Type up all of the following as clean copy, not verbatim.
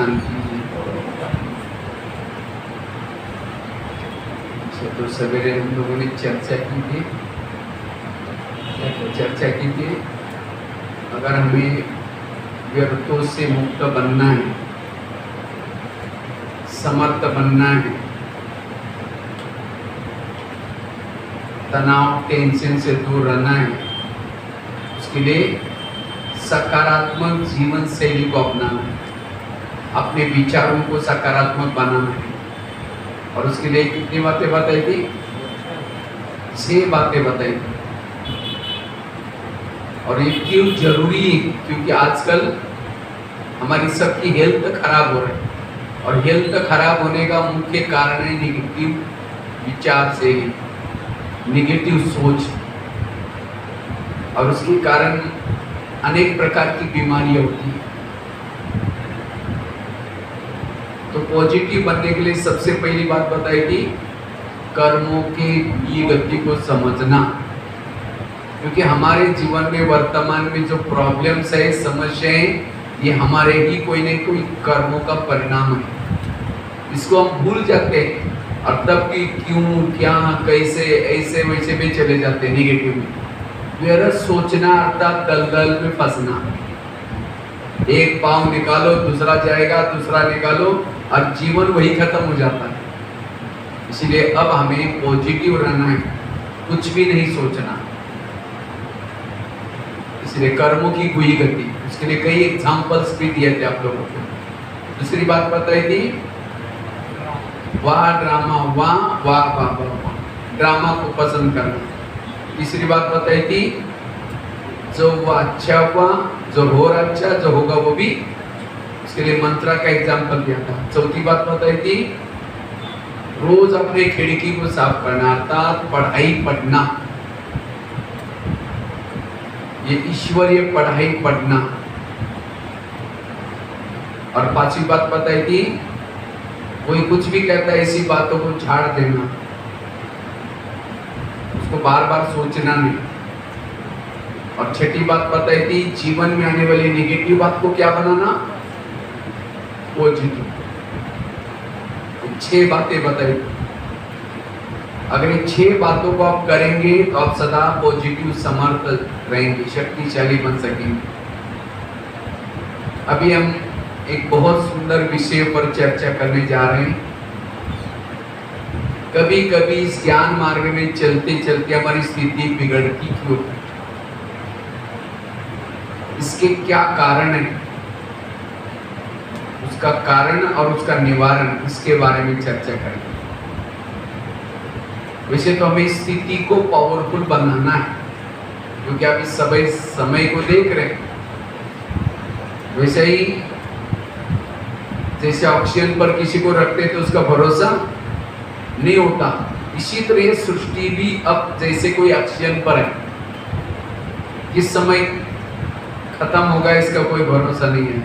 शांति। तो सवेरे हम लोगों ने चर्चा की थी, अगर हमें व्यर्थों से मुक्त बनना है, समर्थ बनना है, तनाव टेंशन से दूर रहना है, उसके लिए सकारात्मक जीवन शैली को अपनाना है, अपने विचारों को सकारात्मक बनाना है। और उसके लिए कितनी बातें बताई थी? 6 बातें बताई थी। और ये क्यों जरूरी है? क्योंकि आजकल हमारी सबकी हेल्थ खराब हो रही है, और हेल्थ खराब होने का मुख्य कारण है निगेटिव विचार से, निगेटिव सोच, और उसके कारण अनेक प्रकार की बीमारियां होती हैं। तो पॉजिटिव बनने के लिए सबसे पहली बात बताई थी कर्मों की ये गति को समझना, क्योंकि हमारे जीवन में वर्तमान में जो प्रॉब्लम्स है, समस्याएं, ये हमारे ही कोई न कोई कर्मों का परिणाम है। इसको हम भूल जाते हैं और तब की क्यों, क्या, कैसे, ऐसे वैसे में चले जाते हैं निगेटिव में। व्यर्थ सोचना अर्थात दलदल में फंसना। एक पाँव निकालो दूसरा जाएगा, दूसरा निकालो और जीवन वही खत्म हो जाता है। इसलिए अब हमें पॉजिटिव रहना है, कुछ भी नहीं सोचना। इसलिए कर्मों की हुई गति, उसके लिए कई एग्जाम्पल्स भी दिए थे आप लोगों को। दूसरी बात बताई थी वाह ड्रामा, वाह वाह वाह वाह, ड्रामा को पसंद करना। तीसरी बात बताई थी जो हुआ अच्छा हुआ, जो हो रहा अच्छा, जो होगा वो भी, उसके लिए मंत्रा का एग्जाम्पल दिया था। चौथी बात बताई थी रोज अपने खिड़की को साफ करना, अर्थात पढ़ाई पढ़ना, ये ईश्वरीय पढ़ाई पढ़ना। और पांचवी बात बताई थी कोई कुछ भी कहता है ऐसी बातों को झाड़ देना, उसको बार बार सोचना नहीं। और छठी बात बताई थी जीवन में आने वाली नेगेटिव बात को क्या बनाना, पॉजिटिव। 6 बातें बताई। अगर ये 6 बातों को आप करेंगे तो आप सदा पॉजिटिव समर्थ रहेंगे, शक्तिशाली बन सकेंगे। अभी हम एक बहुत सुंदर विषय पर चर्चा करने जा रहे हैं। कभी कभी इस ज्ञान मार्ग में चलते चलते हमारी स्थिति बिगड़ती क्यों, इसके क्या कारण है, उसका कारण और उसका निवारण, इसके बारे में चर्चा करेंगे। वैसे तो हमें इस स्थिति को पावरफुल बनाना है, क्योंकि आप इस समय को देख रहे हैं। वैसे ही जैसे ऑक्सीजन पर किसी को रखते तो उसका भरोसा नहीं होता, इसी तरह सृष्टि भी अब जैसे कोई ऑक्सीजन पर है, किस समय खत्म होगा इसका कोई भरोसा नहीं है।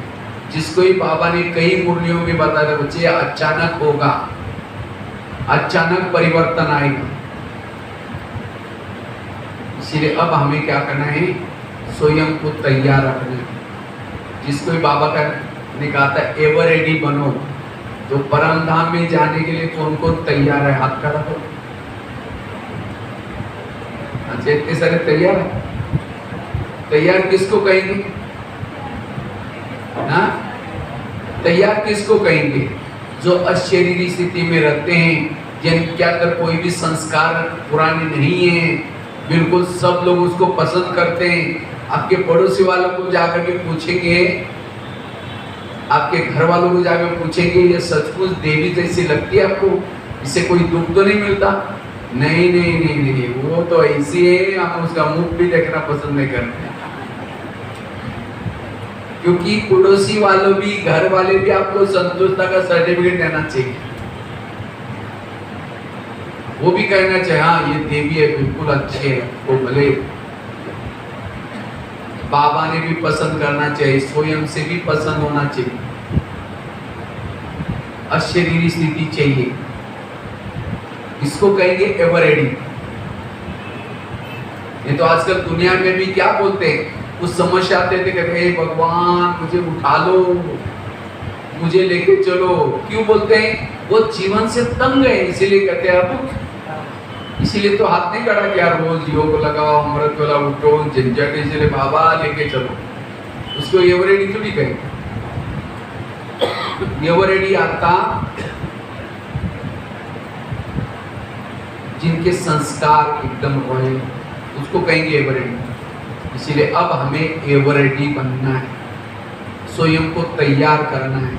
जिसको ही बाबा ने कई मुरलियों में बताया बच्चे, अचानक होगा, अचानक परिवर्तन आएगा। इसलिए अब हमें क्या करना है, स्वयं को तैयार रखना है। जिसको ही बाबा का ने कहा था एवर रेडी बनो, जो परम धाम में जाने के लिए कौन कौन तैयार है, हाथ खड़ा करो। अच्छा, इतने सारे तैयार है। तैयार किसको कहेंगे ना? तैयार किसको कहेंगे? जो अशरीरी स्थिति में रहते हैं, जिनके अंदर कोई भी संस्कार पुराने नहीं है, बिल्कुल सब लोग उसको पसंद करते हैं। आपके पड़ोसी वालों को जाकर के पूछेंगे, आपके घर वालों को जाकर पूछेंगे ये सचमुच देवी जैसी लगती है आपको, इससे कोई दुख तो नहीं मिलता? नहीं नहीं नहीं नहीं, वो तो ऐसी है, हम उसका मुख भी देखना पसंद नहीं करते। क्योंकि पड़ोसी वालों भी, घर वाले भी आपको संतुष्टता का सर्टिफिकेट देना चाहिए। वो भी कहना चाहिए हाँ ये देवी है, बिल्कुल अच्छे है, वो भले। बाबा ने भी पसंद करना चाहिए, स्वयं से भी पसंद होना चाहिए। अशरीरी स्थिति चाहिए, इसको कहेंगे एवर रेडी। ये तो आजकल दुनिया में भी क्या बोलते हैं, कुछ समस्या आते थे, कहते हे भगवान मुझे उठा लो, मुझे लेके चलो, क्यों बोलते हैं? वो जीवन से तंग है, इसीलिए कहते हैं अब। इसीलिए तो हाथ नहीं खड़ा कि यार रोज योग लगाओ, अमृत वाला उठो, झंझट, इसलिए बाबा लेके चलो। उसको एवरेडी तो नहीं कहेंगे। एवरेडी आता जिनके संस्कार एकदम रॉयल, उसको कहेंगे एवरेडी। इसीलिए अब हमें एवरेडी बनना है, स्वयं को तैयार करना है।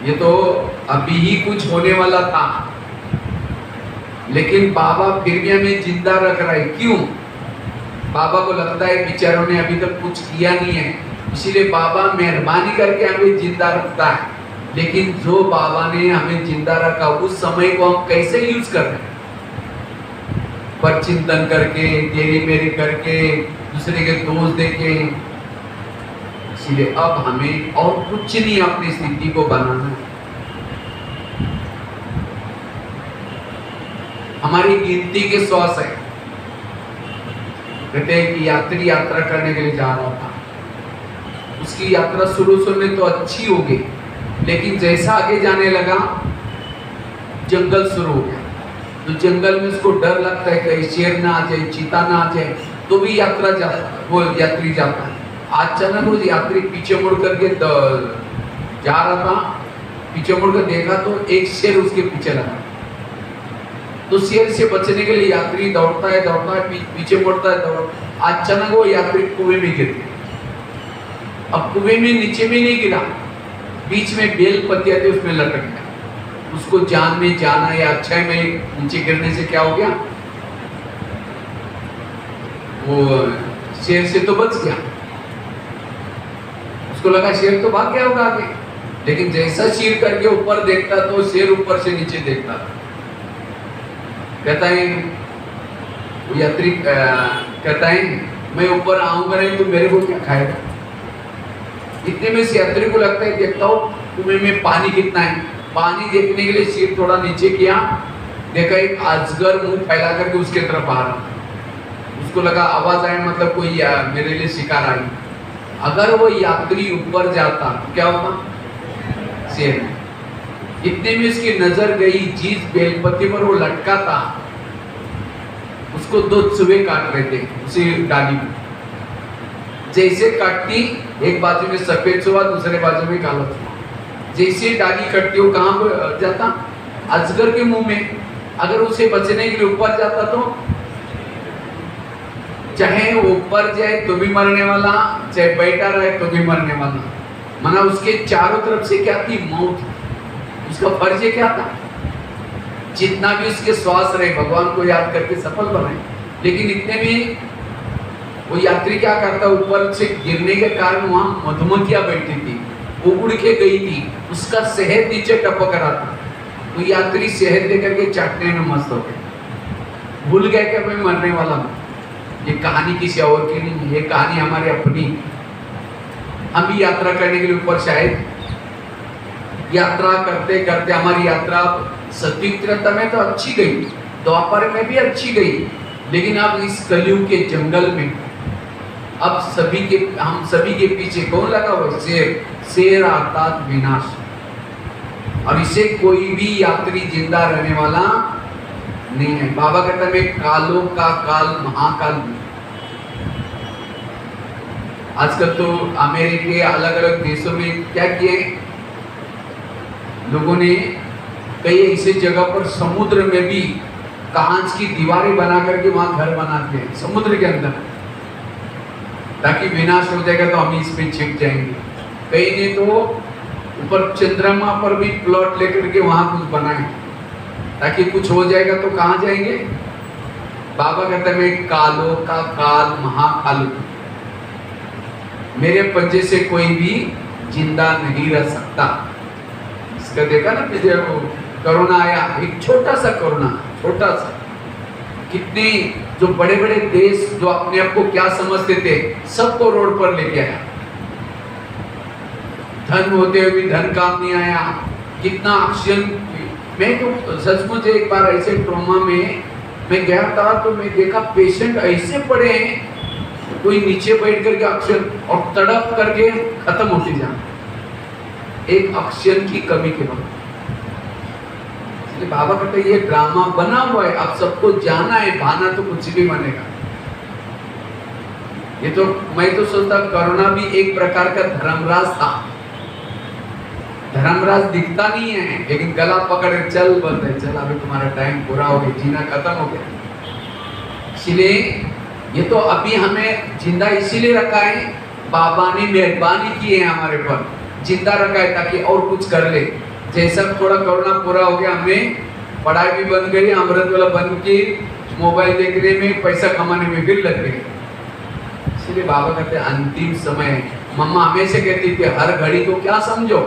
ये तो अभी ही कुछ होने वाला था, लेकिन बाबा फिर भी हमें जिंदा रख रहा है। क्यों? बाबा को लगता है बेचारों ने अभी तक कुछ किया नहीं है, इसीलिए बाबा मेहरबानी करके हमें जिंदा रखता है। लेकिन जो बाबा ने हमें जिंदा रखा, उस समय को हम कैसे यूज कर रहे हैं? पर चिंतन करके, तेरी मेरी करके, दूसरे के दोष देके। इसीलिए अब हमें और कुछ नहीं अपनी स्थिति को बनाना है। हमारी गिनती के श्वास है। कहते हैं कि यात्री यात्रा करने के लिए जा रहा था, उसकी यात्रा शुरू में तो अच्छी हो गई, लेकिन जैसा आगे जाने लगा जंगल शुरू हो गया। तो जंगल में उसको डर लगता है कहीं शेर ना आ जाए, चीता ना आ जाए, तो भी वो यात्री जाता है। अचानक वो यात्री पीछे मुड़ करके जा रहा था, पीछे मुड़ कर देखा तो एक शेर उसके पीछे लगा। तो शेर से बचने के लिए यात्री दौड़ता है, पीछे मुड़ता है, अचानक वो यात्री कुएं में गिर गया। अब कुएं में नीचे में नहीं गिरा, बीच में बेल पत्तियां थी, उसमें लटक गया। उसको जान में जाना या अच्छा है, में नीचे गिरने से क्या हो गया? वो शेर से तो बच गया। उसको लगा शेर तो भाग गया होगा आगे, लेकिन जैसा शेर करके ऊपर देखता तो शेर ऊपर से नीचे देखता था। कहता है वो यात्री, कहता है मैं ऊपर आऊंगा नहीं तो मेरे को क्या खाएगा? इतने में से यात्री को लगता है देखता हूँ कुएं में पानी कितना है। पानी देखने के लिए शेर थोड़ा नीचे किया, देखा एक अजगर मुंह फैला करके उसके तरफ आ रहा था। उसको लगा आवाज आए मतलब कोई मेरे लिए शिकार आई। अगर वो यात्री ऊपर जाता तो क्या होता? शेर। इतने में उसकी नजर गई जिस बेलपत्ती पर वो लटका था, उसको 2 चूहे काट रहे थे उसी डाली में। जैसे काटती, एक बाजू में सफेद चूहा, दूसरे बाजू में काला चूहा। जैसे डाली कटती वो कहाँ पर जाता? अजगर के मुंह में। अगर उसे बचने के लिए ऊपर जाता तो चाहे ऊपर जाए तो भी मरने वाला, चाहे बैठा रहे तो भी मरने वाला। माना उसके चारों तरफ से क्या थी? मौत। उसका फर्ज क्या था? जितना भी उसके श्वास रहे भगवान को याद करके सफल बनाए। लेकिन इतने में वो यात्री क्या करता? ऊपर से गिरने के कारण वहां मधुमक्खियां बैठी थी, वो उड़ के गई थी, उसका शहद नीचे टपक रहा था। तो यात्री शहद लेकर के चाटने में मस्त हो गए, भूल गए कि मैं मरने वाला हूँ। ये कहानी किसी और की नहीं, ये कहानी हमारी अपनी। हम भी यात्रा करने के लिए ऊपर, शायद यात्रा करते करते हमारी यात्रा सतयुग त्रेता में तो अच्छी गई, द्वापर में भी अच्छी गई, लेकिन अब इस कलयुग के जंगल में अब हम सभी के पीछे कौन लगा हुआ? शेर। शेर अर्थात विनाश। और इसे कोई भी यात्री जिंदा रहने वाला नहीं है। बाबा कहता है मैं कालों का काल महाकाल हूं। आजकल तो अमेरिके अलग अलग देशों में क्या किए लोगों ने, कई ऐसे जगह पर समुद्र में भी कांच की दीवारें बना करके वहां घर बनाते हैं समुद्र के अंदर, ताकि विनाश हो जाएगा तो हम इस पे छिप जाएंगे। कई ने तो ऊपर चंद्रमा पर भी प्लॉट लेकर के वहां कुछ बनाए, ताकि कुछ हो जाएगा तो कहाँ जाएंगे? बाबा कहते हैं मैं कालों का काल महाकाल, मेरे पंजे से कोई भी जिंदा नहीं रह सकता। इसका देखा ना पीछे वो कोरोना आया, एक छोटा सा कोरोना, छोटा सा। कितने जो बड़े बड़े देश जो अपने आप को क्या समझते थे, सबको रोड पर लेके आया। धन होते हुए भी धन काम नहीं आया। कितना ऑक्सीजन। मैं तो सचमुच एक बार ऐसे ट्रोमा में मैं गया था, तो मैं देखा पेशेंट ऐसे पड़े हैं कोई नीचे बैठ करके अक्षर और तड़प करके खत्म होती जा, एक अक्षर की कमी के बाद। बाबा कहते ये ड्रामा बना हुआ है, अब सबको जाना है, बहाना तो कुछ भी बनेगा। ये तो मैं तो सोचता कोरोना भी एक प्रकार का धर्मराज था। धर्मराज दिखता नहीं है, लेकिन गला पकड़ चल बोलते हैं, चल अभी तुम्हारा टाइम पूरा हो गया, जीना खत्म हो गया। इसलिए ये तो अभी हमें जिंदा इसीलिए रखा है, बाबा ने मेहरबानी की है हमारे पर, जिंदा रखा है ताकि और कुछ कर ले। जैसा थोड़ा कोरोना पूरा हो गया, हमने पढ़ाई भी बंद गई, अमृत वाला बंद की, मोबाइल देखने में, पैसा कमाने में फिर लग गए। इसलिए बाबा कहते अंतिम समय, मम्मा हमेशा कहती थी हर घड़ी को क्या समझो,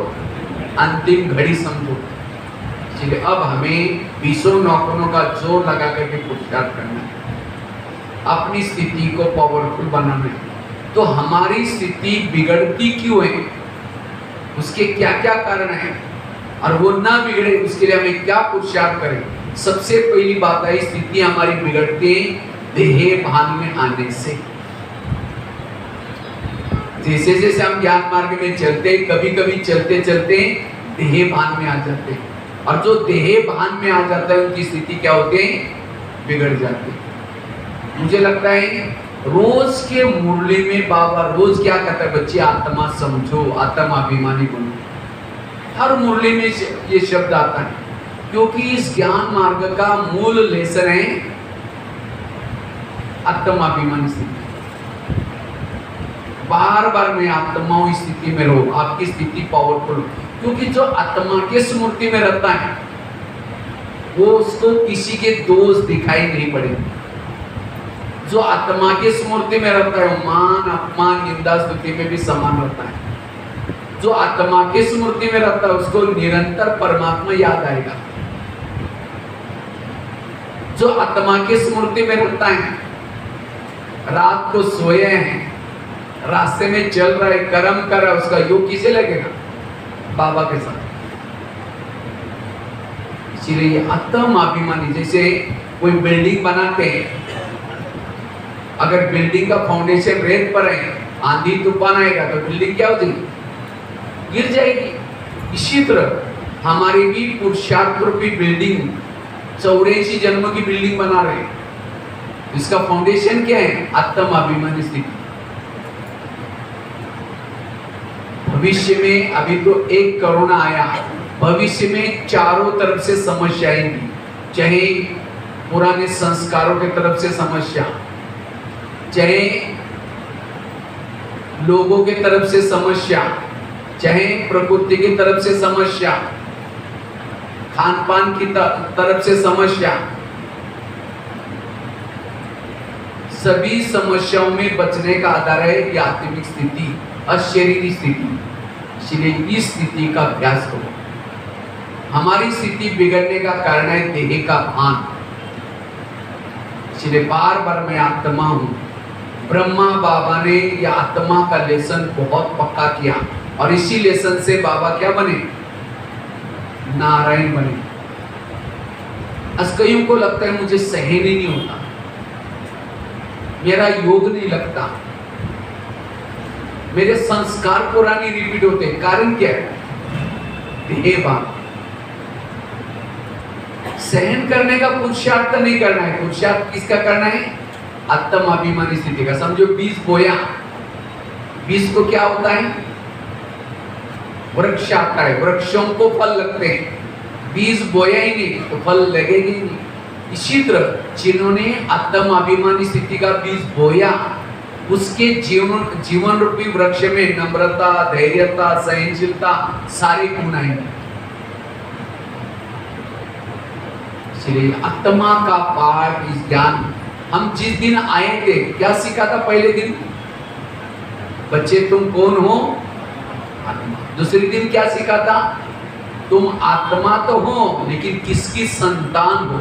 अंतिम घड़ी समझो। इसलिए अब हमें 20 नौकरों का जोर लगा करके पुरस्कार करना है, अपनी स्थिति को पावरफुल बनाना है। तो हमारी स्थिति बिगड़ती क्यों है, उसके क्या क्या कारण है, और वो ना बिगड़े उसके लिए हमें क्या पुरुषार्थ करें। सबसे पहली बात है, स्थिति हमारी बिगड़ती है देह भान में आने से। जैसे जैसे हम ज्ञान मार्ग में चलते, कभी कभी चलते चलते देह भान में आ जाते हैं, और जो देह भान में आ जाता है उनकी स्थिति क्या होती है, बिगड़ जाती है। मुझे लगता है रोज के मुरली में बाबा रोज क्या कहता है, बच्चे आत्मा समझो, आत्माभिमानी बनो। हर मुरली में ये शब्द आता है, क्योंकि इस ज्ञान मार्ग का मूल लेसन है आत्माभिमानी स्थिति। बार बार में आत्माओं स्थिति में रहो, आपकी स्थिति पावरफुल, क्योंकि जो आत्मा के स्मृति में रहता है वो उसको किसी के दोष दिखाई नहीं पड़े। जो आत्मा के स्मृति में रहता है वो मान अपमान निंदा स्तुति में भी समान रहता है। जो आत्मा के स्मृति में रहता है उसको निरंतर परमात्मा याद आएगा। जो आत्मा के स्मृति में रहता है, रात को सोए हैं, रास्ते में चल रहा है, कर्म कर रहा है, उसका योग किसे लगेगा, बाबा के साथ। इसीलिए आत्माभिमानी, जैसे कोई बिल्डिंग बनाते हैं, अगर बिल्डिंग का फाउंडेशन रेत पर है, आंधी तूफान आएगा तो बिल्डिंग क्या हो जाएगी, गिर जाएगी। इसी तरह हमारी भी पुरुषार्थ रूपी बिल्डिंग 84 जन्मों की बिल्डिंग बना रहे हैं, इसका फाउंडेशन क्या है, आत्माभिमानी स्थिति। भविष्य में अभी तो एक कोरोना आया, भविष्य में चारों तरफ से समस्या आएंगी, चाहे पुराने संस्कारों की तरफ से समस्या, चाहे लोगों की तरफ से समस्या, चाहे प्रकृति की तरफ से समस्या, खान पान की तरफ से समस्या। सभी समस्याओं में बचने का आधार है कि आत्मिक स्थिति, अशरीरी स्थिति। इसलिए इस स्थिति का अभ्यास करो। हमारी स्थिति बिगड़ने का कारण है देह का भान। इसलिए बार बार मैं आत्मा हूं। ब्रह्मा बाबा ने यह आत्मा का लेसन बहुत पक्का किया, और इसी लेसन से बाबा क्या बने, नारायण बने। कईयों को लगता है मुझे सहन ही नहीं होता, मेरा योग नहीं लगता, मेरे संस्कार पुराने रिपीट होते हैं। कारण क्या है, देह भान। सहन करने का पुरुषार्थ नहीं करना है, पुरुषार्थ किसका करना है, आत्माभिमानी स्थिति का। समझो बीज बोया, बीज को क्या होता है, वृक्ष आता है, वृक्षों को फल लगते हैं। बीज बोया ही नहीं तो फल लगेगी नहीं। इसी तरह जिन्होंने आत्माभिमानी स्थिति का बीज बोया, उसके जीवन रूपी वृक्ष में नम्रता, धैर्यता, सहनशीलता सारे गुण आएंगे। इसलिए आत्मा का पाठ, इस ज्ञान हम जिस दिन आए थे क्या सीखा था, पहले दिन बच्चे तुम कौन हो, आत्मा। दूसरे दिन क्या सीखा था, तुम आत्मा तो हो लेकिन किसकी संतान हो,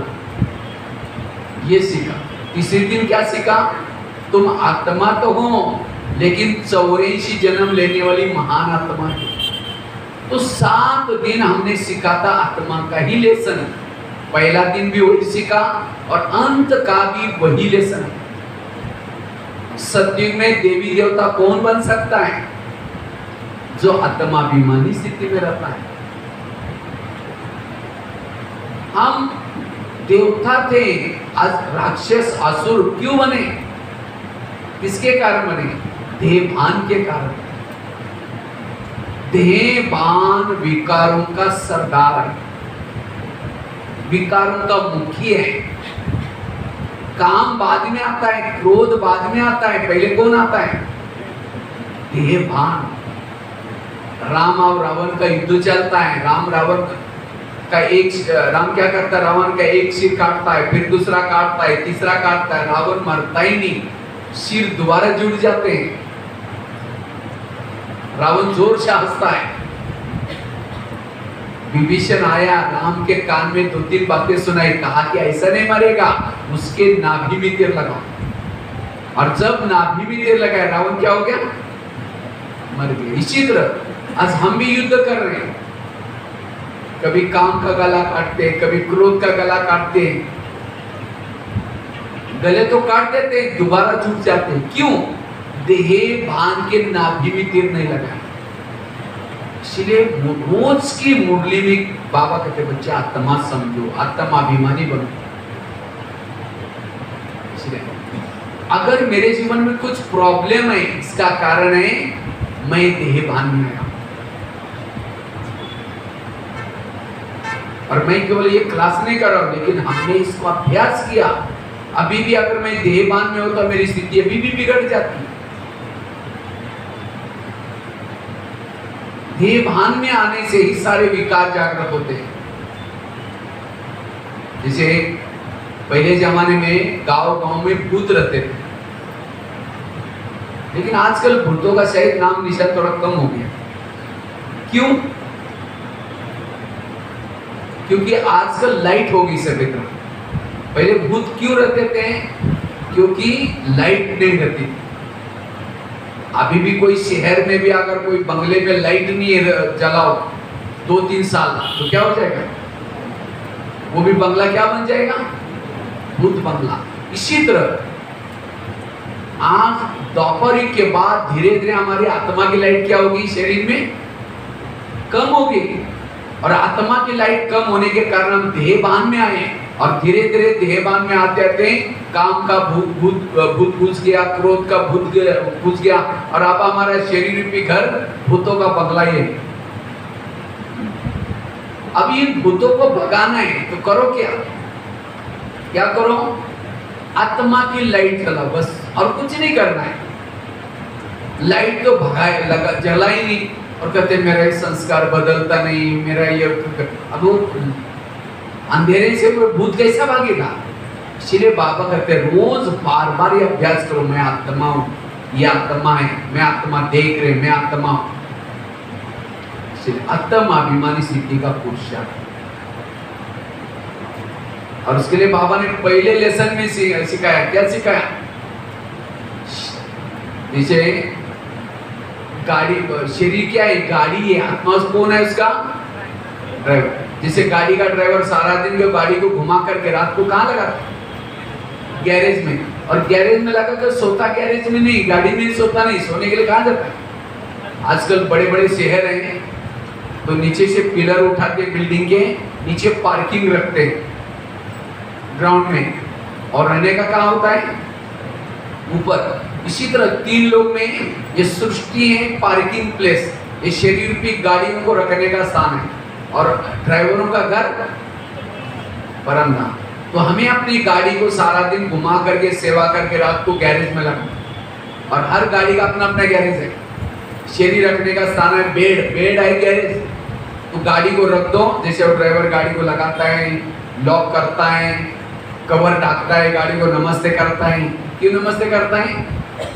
ये सीखा। तीसरे दिन क्या सीखा, तुम आत्मा तो हो लेकिन 84 जन्म लेने वाली महान आत्मा हो। तो 7 दिन हमने सीखा था आत्मा का ही लेसन। पहला दिन भी वही सीखा और अंत का भी वही लेसन। सतयुग में देवी देवता कौन बन सकता है? जो आत्माभिमानी स्थिति में रहता है। हम देवता थे, आज राक्षस असुर क्यों बने? किसके कारण बने? देहभान के कारण। देहभान विकारों का सरदार है, विकारों का मुखी है। काम बाद में आता है, क्रोध बाद में आता है, पहले कौन आता है? देहभान। राम और रावण का युद्ध चलता है, राम क्या करता है? रावण का एक सिर काटता है, फिर दूसरा काटता है, तीसरा काटता है, रावण मरता ही नहीं, सिर दोबारा जुड़ जाते हैं। रावण जोर से हंसता है। विभीषण आया, राम के कान में 2-3 बातें सुनाई, कहा कि ऐसा नहीं मरेगा, उसके नाभि में तीर लगाओ। और जब नाभि में तीर लगाया, रावण क्या हो गया? मर गया। इसी तरह आज हम भी युद्ध कर रहे हैं, कभी काम का गला काटते हैं, कभी क्रोध का गला काटते हैं। गले तो काट देते हैं, दोबारा जुट जाते हैं। क्यों? देहभान के नाभि में तीर नहीं लगाया। इसलिए रोज की मुरली में बाबा कहते बच्चे आत्मा समझो, आत्माभिमानी बनो। इसलिए अगर मेरे जीवन में कुछ प्रॉब्लम है, इसका कारण है मैं देहभान में आया। और मैं केवल ये क्लास नहीं कर रहा हूं, लेकिन हमने इसको अभ्यास किया। अभी भी अगर मैं देहभान में हूं तो मेरी स्थिति अभी भी बिगड़ जाती है। देहभान में आने से ही सारे विकार जागृत होते हैं। जैसे पहले जमाने में गांव में भूत रहते थे, लेकिन आजकल भूतों का शायद नाम निशान थोड़ा कम हो गया। क्यों? क्योंकि आजकल लाइट हो गई सभी तरफ। पहले भूत क्यों रहते थे? क्योंकि लाइट नहीं रहती। अभी भी कोई शहर में भी अगर कोई बंगले में लाइट नहीं जलाओ 2-3 साल, तो क्या हो जाएगा? वो भी बंगला क्या बन जाएगा? भूत बंगला। इसी तरह आज दोपहर के बाद धीरे धीरे हमारी आत्मा की लाइट क्या होगी? शरीर में कम होगी। और आत्मा की लाइट कम होने के कारण हम देहभान में आए, और धीरे धीरे देहभान में आते आते काम का भूत घुस गया, क्रोध का भूत घुस गया, और अब हमारा शरीर रूपी घर भूतों का बंगला ही है। अब इन भूतों को भगाना है तो करो क्या करो? आत्मा की लाइट जलाओ, बस, और कुछ नहीं करना है। लाइट तो भगाए जला ही नहीं, और कहते मेरा ये संस्कार बदलता नहीं, मेरा ये, अब वो अंधेरे से भूत कैसा भागेगा? इसलिए बाबा कहते रोज बार बार ये अभ्यास करो, मैं आत्मा हूं, ये आत्मा है, मैं आत्मा देख रहे, मैं आत्मा हूं। आत्माभिमानी स्थिति का पुरुषार्थ। और उसके लिए बाबा ने पहले लेसन में सिखाया। क्या सिखाया? जैसे गाड़ी, शरीर क्या है? गाड़ी है। आत्मा कौन है? उसका ड्राइवर। जैसे गाड़ी का ड्राइवर सारा दिन जो गाड़ी को घुमा करके रात को कहाँ लगाता? गैरेज में। और गैरेज में लगा कर सोता गैरेज में नहीं, गाड़ी में सोता नहीं, सोने के लिए कहाँ जाता है? आजकल बड़े बड़े शहर हैं तो नीचे से पिलर उठा के बिल्डिंग के नीचे पार्किंग रखते हैं ग्राउंड में, और रहने का कहाँ होता है? ऊपर। इसी तरह 3 लोग में ये सृष्टि है पार्किंग प्लेस, ये शरीर रूपी गाड़ियों को रखने का स्थान है, और ड्राइवरों का घर बरामदा। तो हमें अपनी गाड़ी को सारा दिन घुमा करके सेवा करके रात को गैरेज में लगना, और हर गाड़ी का अपना अपना गैरेज है। शरीर रखने का स्थान है बेड है गैरेज, तो गाड़ी को रख दो। जैसे वो ड्राइवर गाड़ी को लगाता है, लॉक करता है, कवर ढकता है, गाड़ी को नमस्ते करता है। क्यों नमस्ते करता है?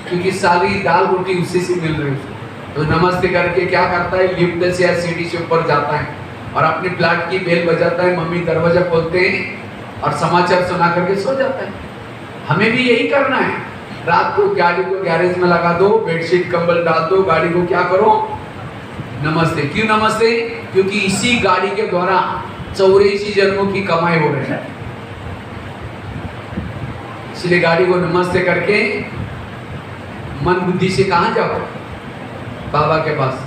क्योंकि सारी दाल रोटी उसी से मिल रही है। तो नमस्ते करके क्या करता है? लिफ्ट से या सीढ़ी से ऊपर जाता है और अपने फ्लैट की बेल बजाता है, मम्मी दरवाजा खोलते हैं और समाचार सुना करके सो जाता है। हमें भी यही करना है। रात को गाड़ी को गैरेज में लगा दो, बेडशीट कंबल डाल दो, गाड़ी को क्या करो? नमस्ते। क्यों नमस्ते? क्योंकि इसी गाड़ी के द्वारा 84 जन्मों की कमाई हो रही है। इसलिए गाड़ी को नमस्ते करके मन बुद्धि से कहाँ जाओ? बाबा के पास।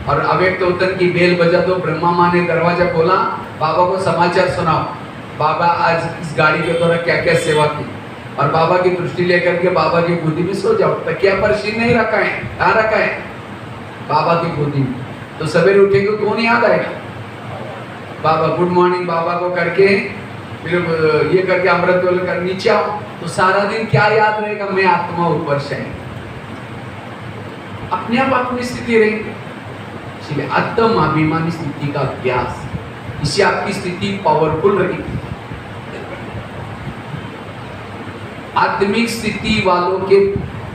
और अव्यक्त उतन की बेल बजा दो, ब्रह्मा माँ ने दरवाजा खोला, बाबा को समाचार सुनाओ, बाबा आज इस गाड़ी के द्वारा क्या क्या सेवा की, और बाबा की दृष्टि लेकर के बाबा की गोदी में सो जाओ। तकिया पर सिर नहीं रखा है, कहाँ रखा है? बाबा की गोदी में। तो सवेरे उठेंगे कौन याद आएगा? बाबा। गुड मॉर्निंग बाबा को करके फिर ये करके अमृत वेला कर नीचे आओ, तो सारा दिन क्या याद रहेगा? मैं आत्मा ऊपर से अपने आप अपनी स्थिति रहेगी। इसलिए आत्म अभिमानी स्थिति का अभ्यास, इससे आपकी स्थिति पावरफुल रहेगी। आत्मिक स्थिति वालों के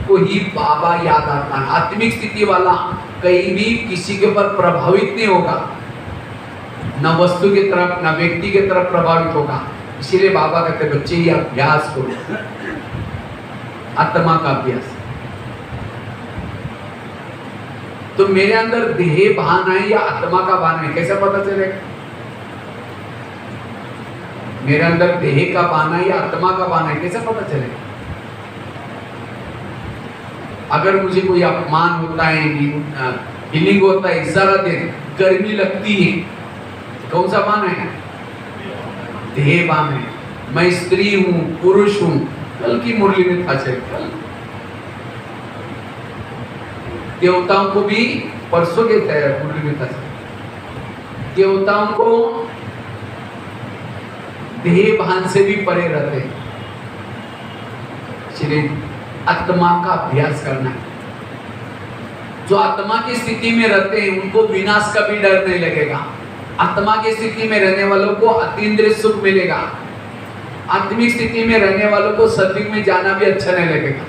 को ही बाबा याद आता है। आत्मिक स्थिति वाला कहीं भी किसी के ऊपर प्रभावित नहीं होगा, न वस्तु की तरफ न व्यक्ति की तरफ प्रभावित होगा। इसीलिए बाबा कहते बच्चे ये अभ्यास करो, आत्मा का अभ्यास। तो मेरे अंदर देह भान है या आत्मा का भान है, कैसे पता चलेगा? मेरे अंदर देह का भान है या आत्मा का भान है, कैसे पता चलेगा? अगर मुझे कोई अपमान होता है, फीलिंग होता है, सारा दिन गर्मी लगती है, कौन सा भान है? देह भान है। मैं स्त्री हूं, पुरुष हूं। कल की मुरली में था, कल देवताओं को भी परसों के मुरली में था, देवताओं को देह भान से भी परे रहते हैं। इसलिए आत्मा का अभ्यास करना है। जो आत्मा की स्थिति में रहते हैं उनको विनाश का भी डर नहीं लगेगा। आत्मा की स्थिति में रहने वालों को अतीन्द्रिय सुख मिलेगा। आत्मिक स्थिति में रहने वालों को सत्युग में जाना भी अच्छा नहीं लगेगा।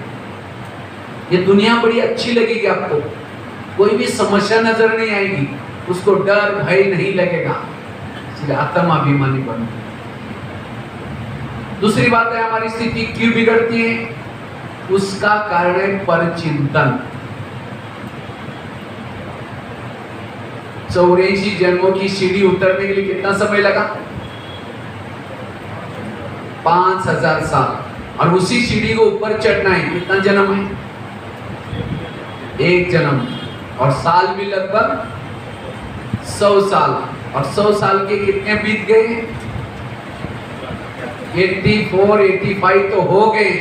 ये दुनिया बड़ी अच्छी लगेगी आपको, कोई भी समस्या नजर नहीं आएगी, उसको डर भय नहीं लगेगा। इसलिए आत्मा अभिमानी बनो। दूसरी बात है, हमारी स्थिति क्यों बिगड़ती है? उसका कारण है परचिंतन। 84 जन्मों की सीढ़ी उतरने के लिए कितना समय लगा? 5000 साल। और उसी सीढ़ी को ऊपर चढ़ना है कितना जन्म है? 1 जन्म। और साल भी लगभग 100 साल। और 100 साल के कितने बीत गए? 84, 85 तो हो गए।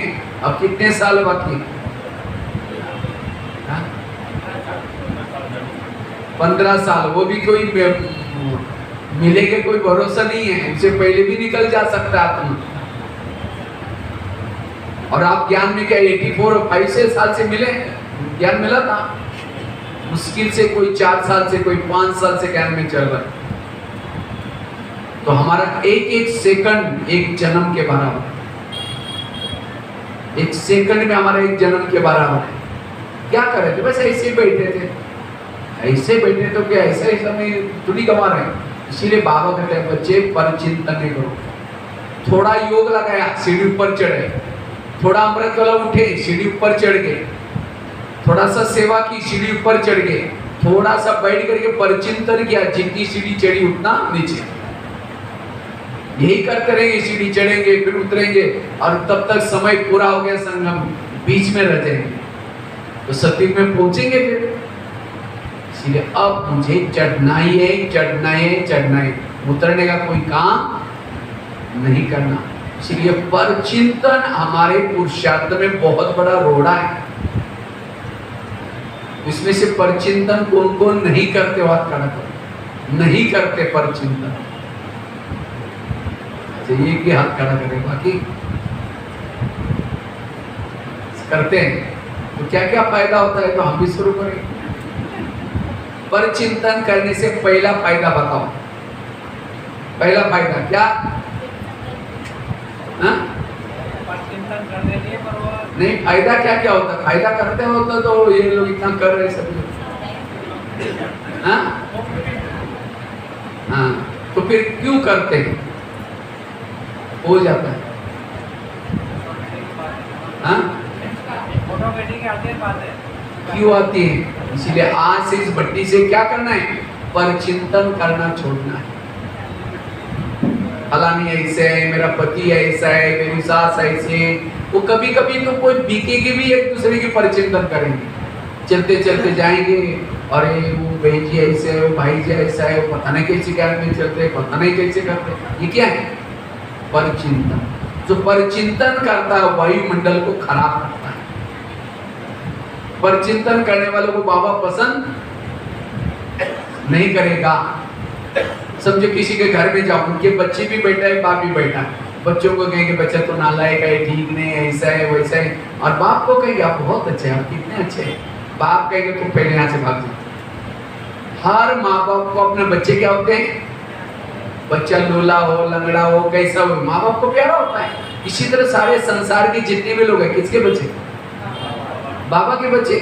अब कितने साल बाकी? 15 साल। वो भी कोई मिलेगा कोई भरोसा नहीं है, उससे पहले भी निकल जा सकता है आत्मा। और आप ज्ञान में क्या 84 और 5 साल से मिले? ज्ञान मिला था मुश्किल से, कोई 4 साल से, कोई 5 साल से ज्ञान में चल रहा है। तो हमारा एक एक सेकंड एक जन्म के बराबर। एक सेकंड में हमारा एक जन्म के बराबर है। क्या कर रहे थे? बस ऐसे बैठे थे, ऐसे बैठे तो क्या ऐसा ही समय थोड़ी गवा रहे हैं। इसीलिए बाबा कहते हैं बच्चे परचिंतन नहीं करो। थोड़ा योग लगाया, सीढ़ी ऊपर चढ़े। थोड़ा अमृत वाला उठे, सीढ़ी ऊपर चढ़ गए। थोड़ा सा सेवा की, सीढ़ी ऊपर चढ़ गए। थोड़ा सा बैठ करके परचिंतन किया, जितनी सीढ़ी चढ़ी उतना नीचे। यही करते रहेंगे, सीढ़ी चढ़ेंगे फिर उतरेंगे, और तब तक समय पूरा हो गया, संगम बीच में रह जाएंगे, तो सत्युग में पहुंचेंगे फिर। इसलिए अब मुझे चढ़ना ही है, चढ़ना है, चढ़ना है, उतरने का कोई काम नहीं करना। इसलिए परचिंतन हमारे पुरुषार्थ में बहुत बड़ा रोड़ा है। इसमें से परचिंतन कौन कौन नहीं करते? बात करो, नहीं करते परचिंतन। ये कि हाथ खड़ा करें, बाकी करते हैं तो क्या क्या फायदा होता है, तो हम भी शुरू करें। परचिंतन करने से पहला फायदा बताओ। पहला फायदा क्या? परचिंतन करने के लिए नहीं, फायदा क्या क्या होता है? फायदा करते होता तो ये लोग इतना कर रहे सब लोग। हाँ, तो फिर क्यों करते हैं? हो जाता है। क्यों आती है? इसलिए आज से इस भट्टी से क्या करना है? परचिंतन करना छोड़ना है। फलानी ऐसे है, मेरा पति ऐसा है, मेरी सास ऐसी है। वो कभी कभी तो कोई बीकेगी भी, एक दूसरे की परिचिंतन करेंगे, चलते चलते जाएंगे, अरे वो बहन जी ऐसे है, वो भाई जी ऐसा है, वो पता नहीं कैसे क्या में चलते, पता नहीं कैसे करते। ये क्या है? परिचिंतन। जो परिचिंतन करता है वायुमंडल को खराब करता है। परिचिंतन करने वालों को बाबा पसंद नहीं करेगा। समझो किसी के घर में जाओ, उनके बच्चे भी बैठा है, बाप भी बैठा है, बच्चों को कहेंगे बच्चा तो नालायक है, ठीक नहीं है, ऐसा है वैसा है, और बाप को कहेंगे आप बहुत अच्छे हैं, आप कितने अच्छे हैं। बाप कहेंगे तुम पहले यहाँ से भाग जाओ। हर माँ बाप को अपने बच्चे क्या होते हैं, बच्चा लोला हो, लंगड़ा हो, कैसा हो, माँ बाप को प्यारा होता है। इसी तरह सारे संसार के जितने भी लोग हैं, किसके बच्चे? बाबा के बच्चे।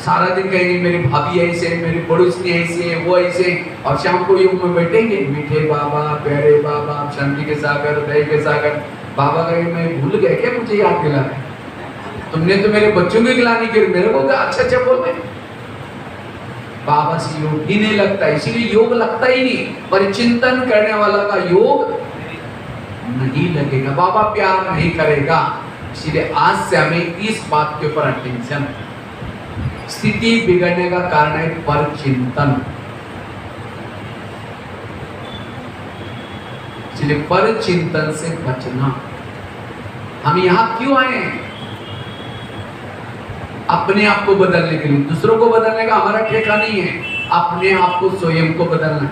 सारा दिन कहेंगे मेरी भाभी ऐसे, मेरी पड़ोसनी ऐसी है, वो ऐसे, और शाम को योग में बैठेंगे, मीठे बाबा, प्यारे बाबा, शांति के सागर, दया के सागर। बाबा कहेंगे मैं भूल गया क्या मुझे याद दिला रहे, तुमने तो मेरे बच्चों की गिलानी की, मेरे को अच्छा अच्छा बोल रहे। बाबा से योग ही नहीं लगता, इसीलिए योग लगता ही नहीं। परिचिंतन करने वाला का योग नहीं लगेगा, बाबा प्यार नहीं करेगा। इसीलिए आज से हमें इस बात के ऊपर अटेंशन। स्थिति बिगड़ने का कारण है परचिंतन। इसलिए परचिंतन से बचना। हम यहां क्यों आए हैं? अपने आप को बदलने के लिए। दूसरों को बदलने का हमारा ठेका नहीं है, अपने आप को स्वयं को बदलना है।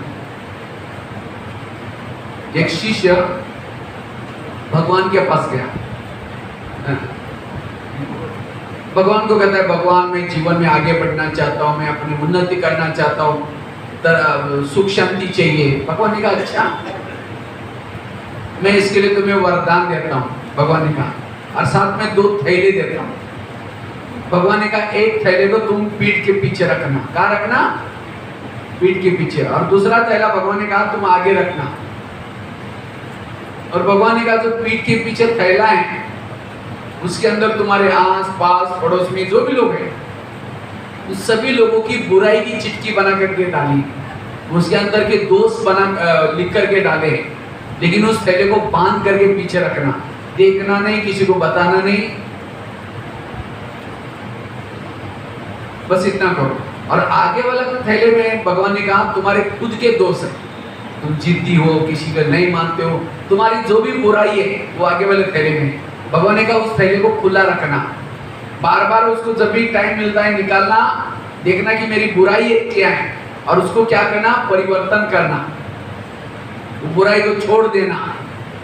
एक शिष्य भगवान के पास गया, भगवान को कहता है भगवान मैं जीवन में आगे बढ़ना चाहता हूँ, मैं अपनी उन्नति करना चाहता हूँ, सुख शांति चाहिए। भगवान ने कहा अच्छा मैं इसके लिए तुम्हें वरदान देता हूँ। भगवान ने कहा, और साथ में 2 थैले देता हूँ। भगवान ने कहा एक थैले को तुम पीठ के पीछे रखना। कहाँ रखना? पीठ के पीछे। और दूसरा थैला भगवान ने कहा तुम आगे रखना। और भगवान ने कहा जो पीठ के पीछे थैला है उसके अंदर तुम्हारे आस पास पड़ोस में जो भी लोग हैं उस सभी लोगों की बुराई की चिट्ठी बना करके डाली, उसके अंदर के दोष बना लिख करके डाले, लेकिन उस थैले को बांध करके पीछे रखना, देखना नहीं, किसी को बताना नहीं, बस इतना करो। और आगे वाला थैले में भगवान ने कहा तुम्हारे खुद के दोष है, तुम जिद्दी हो, किसी का नहीं मानते हो, तुम्हारी जो भी बुराई है वो आगे वाले थैले में। भगवान ने कहा उस थैले को खुला रखना, बार बार उसको जब भी टाइम मिलता है निकालना, देखना कि मेरी बुराई है क्या है, और उसको क्या करना, परिवर्तन करना, वो बुराई को छोड़ देना,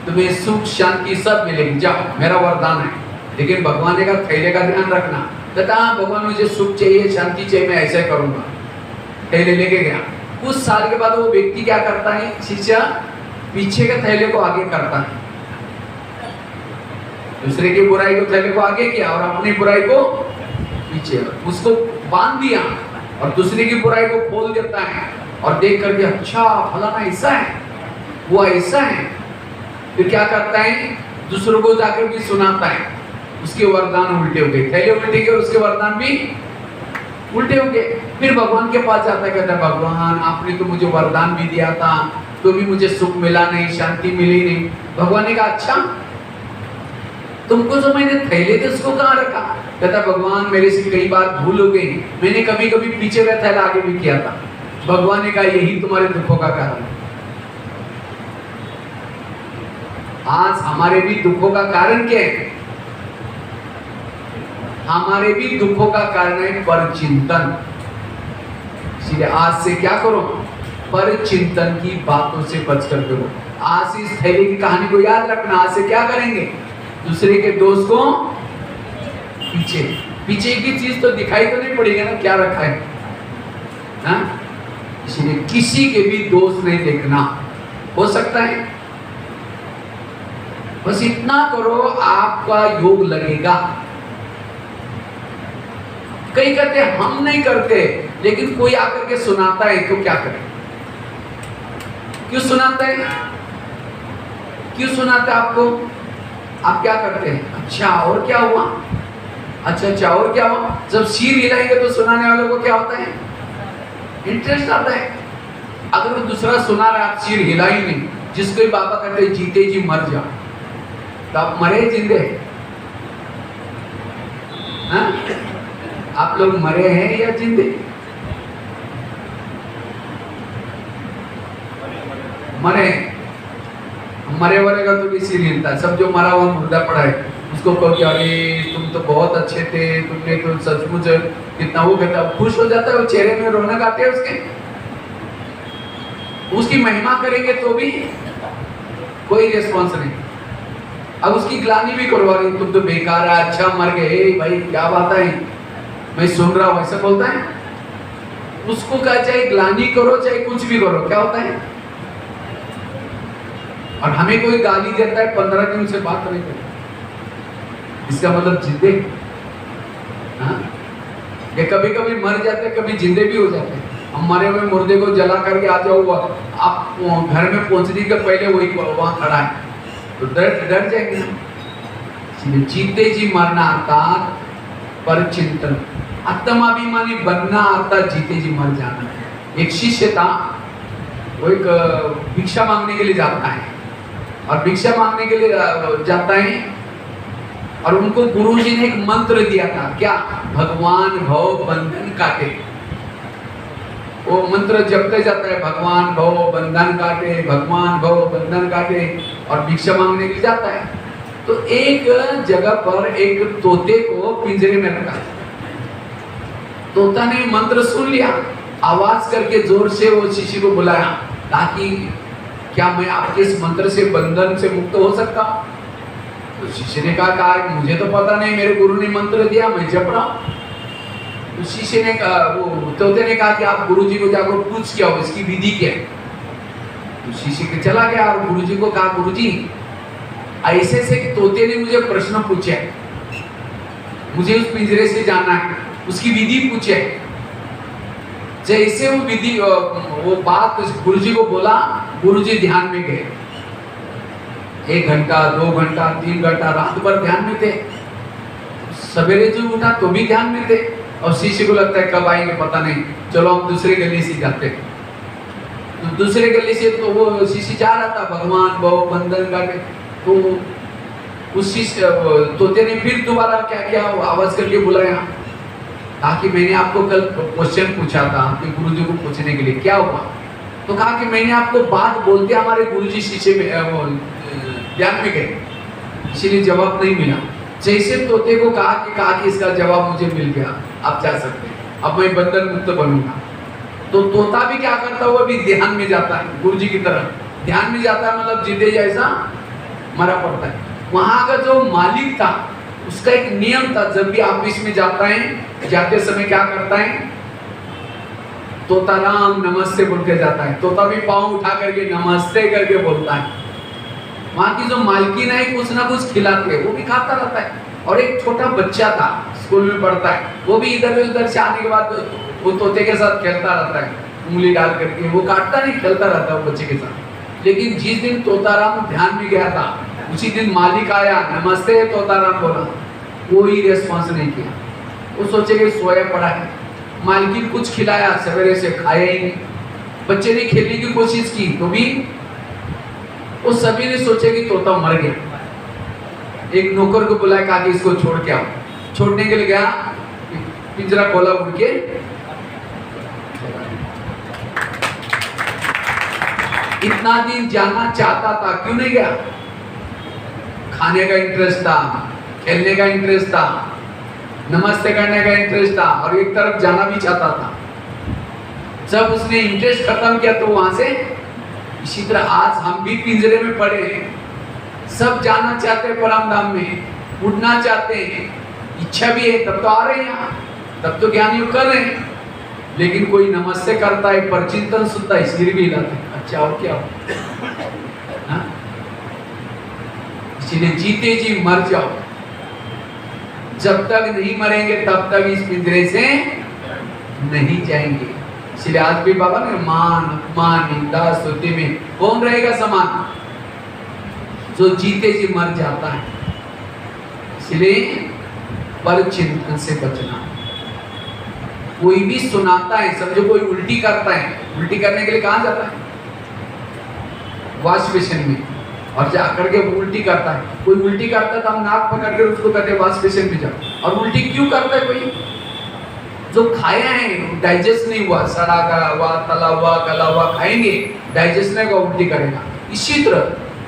तुम्हें सुख शांति सब मिलेगी, जाओ मेरा वरदान है। लेकिन भगवान ने कहा थैले का ध्यान रखना। कहता हाँ भगवान मुझे सुख चाहिए, शांति चाहिए, मैं ऐसा करूंगा। थैले लेके गया। कुछ साल के बाद वो व्यक्ति क्या करता है, शिष्य पीछे के थैले को आगे करता है, दूसरे की बुराई को थैले को आगे किया और अपनी बुराई को पीछे, उसको बांध दिया और दूसरे की बुराई को खोल देता है और देख करके अच्छा फलाना ऐसा है, वो ऐसा है। फिर क्या करता है, दूसरों को जाकर भी सुनाता है, उसके वरदान उल्टे हो गए, थैले उल्टे गए, उसके वरदान भी उल्टे हो गए। फिर भगवान के पास जाता है, कहता है भगवान आपने तो मुझे वरदान भी दिया था, तो भी मुझे सुख मिला नहीं, शांति मिली नहीं। भगवान ने कहा अच्छा तुमको जो मैंने थैले थे उसको कहाँ रखा? कहता भगवान मेरे से कई बार भूल हो गई, मैंने कभी कभी पीछे का थैला आगे भी किया था। भगवान ने कहा यही तुम्हारे दुखों का कारण है। आज हमारे भी दुखों का कारण क्या है? हमारे भी दुखों का कारण है परचिंतन। इसलिए आज से क्या करो, परचिंतन की बातों से बचकर करो। आज इस थैले की कहानी को याद रखना। आज से क्या करेंगे, दूसरे के दोस्त को पीछे पीछे की चीज तो दिखाई तो नहीं पड़ेगी ना क्या रखा है, हाँ? इसलिए किसी के भी दोस्त नहीं देखना। हो सकता है बस इतना करो, आपका योग लगेगा। कई कहते हैं हम नहीं करते, लेकिन कोई आकर के सुनाता है तो क्या करें? क्यों सुनाता है? क्यों सुनाता है आपको? आप क्या करते हैं? अच्छा और क्या हुआ, अच्छा और क्या हुआ? जब सिर हिलाएंगे तो सुनाने वालों को क्या होता है, इंटरेस्ट आता है। अगर वो दूसरा सुना रहा है, आप सिर हिला ही नहीं, जिसको बाबा कहते हैं जीते जी मर जाओ, तो आप मरे जिंदे? हाँ? आप लोग मरे हैं या जिंदे? मरे। मरे वरे का तो किसी नहीं मिलता, सब जो मरा हुआ मुर्दा पड़ा है उसको कहो कि अरे तुम तो बहुत अच्छे थे, तुमने तो सचमुच कितना वो कहता, खुश हो जाता है, वो चेहरे में रौनक आती है उसके। उसकी महिमा करेंगे तो भी कोई रिस्पॉन्स नहीं। अब उसकी ग्लानी भी करो, अरे तुम तो बेकार है, अच्छा मर गए भाई, क्या बात है, मैं सुन रहा हूं, ऐसा बोलता है उसको। क्या चाहे ग्लानी करो चाहे कुछ भी करो, क्या होता है? और हमें कोई गाली देता है 15 दिन से बात नहीं करता, इसका मतलब जिंदे। हाँ? ये कभी कभी मर जाते हैं, कभी जिंदे भी हो जाते हैं। हम मरे हुए मुर्दे को जला करके आ जाओ, आप घर में पहुंचने के पहले वही वहां खड़ा है, तो डर जाएंगे। जीते जी मरना आता, पर चिंतन आत्माभिमानी बनना आता, जीते जी मर जाना। एक शिष्य था, वो एक भिक्षा मांगने के लिए जाता है, और भिक्षा मांगने के लिए जाता है, और उनको गुरुजी ने एक मंत्र दिया था, क्या? भगवान भव बंधन काटे। वो मंत्र जपते जाता है, भगवान भव बंधन काटे, भगवान भव बंधन काटे, और भिक्षा मांगने के लिए जाता है। तो एक जगह पर एक तोते को पिंजरे में रखा। तोता ने मंत्र सुन लिया, आवाज करके जोर से वो शिष्य को बुलाया, ताकि क्या मैं आपके इस मंत्र से बंधन से मुक्त हो सकता हूं? तो शिष्य ने कहा मुझे तो पता नहीं, मेरे गुरु ने मंत्र दिया, मैं जप रहा हूं। तो शिष्य ने कहा, वो तोते ने कहा कि आप गुरुजी को जाकर पूछ क्या हो, इसकी विधि क्या है? तो शिष्य के चला गया और गुरुजी को कहा, गुरुजी ऐसे से तोते ने मुझे प्रश्न पूछे, मुझे उस पिंजरे से जाना है, उसकी विधि पूछे। जैसे वो विधि वो बात गुरुजी को बोला, गुरुजी ध्यान में गए। 1 घंटा 2 घंटा 3 घंटा रात भर ध्यान में थे। सवेरे जो उठा तो भी ध्यान में थे, और शिष्य को लगता है कब आएंगे पता नहीं, चलो हम दूसरे गली से जाते। तो दूसरे गली से तो वो शिष्य जा रहा था, भगवान भव बंधन काटे। तो उस शिष्य तोते ने फिर दोबारा क्या किया, आवाज करके बुलाया, ताकि मैंने आपको कल क्वेश्चन पूछा था आपके गुरुजी को पूछने के लिए, क्या हुआ? तो कहा कि मैंने आपको बात बोलते हमारे गुरुजी शिष्य में ध्यान में गए, इसीलिए जवाब नहीं मिला। जैसे तोते को कहा कि इसका जवाब मुझे मिल गया, आप जा सकते हैं, अब मैं बंधन मुक्त बनूंगा। तो तोता भी क्या करता है, वो भी ध्यान में जाता है, गुरुजी की तरह ध्यान में जाता है, मतलब जिंदे जैसा मरा पड़ता है। वहां का जो मालिक था उसका एक नियम था, जब भी ऑफिस में जाता है, जाते समय क्या करता है, तोता राम नमस्ते बोल के जाता है। तोता भी पाँव उठा करके नमस्ते करके बोलता है। वहां की जो मालकिन है कुछ ना कुछ खिलाती है, वो भी खाता रहता है। और एक छोटा बच्चा था, स्कूल में पढ़ता है, वो भी इधर उधर से आने के बाद वो तोते के साथ खेलता रहता है, उंगली डाल करके। वो काटता नहीं, खेलता रहता है वो बच्चे के साथ। लेकिन जिस दिन तोताराम ध्यान में गया था, उसी दिन मालिक आया, नमस्ते तोताराम बोला, कोई रेस्पॉन्स नहीं किया। वो सोचे कि सोया पड़ा है। मालकिन कुछ खिलाया, सवेरे से खाया ही नहीं। बच्चे ने खेलने की कोशिश की तो भी वो सभी ने सोचे कि तोता मर गया। एक नौकर को बुलाया, कहा कि इसको छोड़ के आओ। छोड़ने के लिए गया, पिंजरा खोला, उड़ के इतना दिन जाना चाहता था, क्यों नहीं गया? खाने का इंटरेस्ट था, खेलने का इंटरेस्ट था, नमस्ते करने का इंटरेस्ट था, और एक तरफ जाना भी चाहता था। जब उसने इंटरेस्ट खत्म किया तो वहां से, इसी तरह आज हम भी पिंजरे में पड़े हैं। सब जाना चाहते हैं परम धाम में, उड़ना चाहते हैं, इच्छा भी है, तब तो आ रहे हैं यहाँ, तब तो ज्ञानी कर रहे हैं। लेकिन कोई नमस्ते करता है, पर चिंतन सुनता है, सिर भी हिलाते हैं, अच्छा और क्या हो? इसीलिए जीते जी मर जाओ। जब तक नहीं मरेंगे तब तक इस पिंजरे से नहीं जाएंगे। इसलिए आज भी बाबा ने मान अपमान निंदा स्तुति में कौन रहेगा समान? जो जीते जी मर जाता है। इसलिए पर चिंतन से बचना। कोई भी सुनाता है, समझो कोई उल्टी करता है, उल्टी करने के लिए कहाँ जाता है? वॉश बेसिन में, और जाकर के वो उल्टी करता है। कोई उल्टी करता है तो हम नाक पकड़ कर उसको कहते हैं वॉश बेसिन में जाओ। और उल्टी क्यों करता है? कोई जो खाया है डाइजेस्ट नहीं हुआ, सड़ा गला हुआ, तला हुआ, गला हुआ खाएंगे, डाइजेस्ट नहीं हुआ, उल्टी करेगा। इसी तरह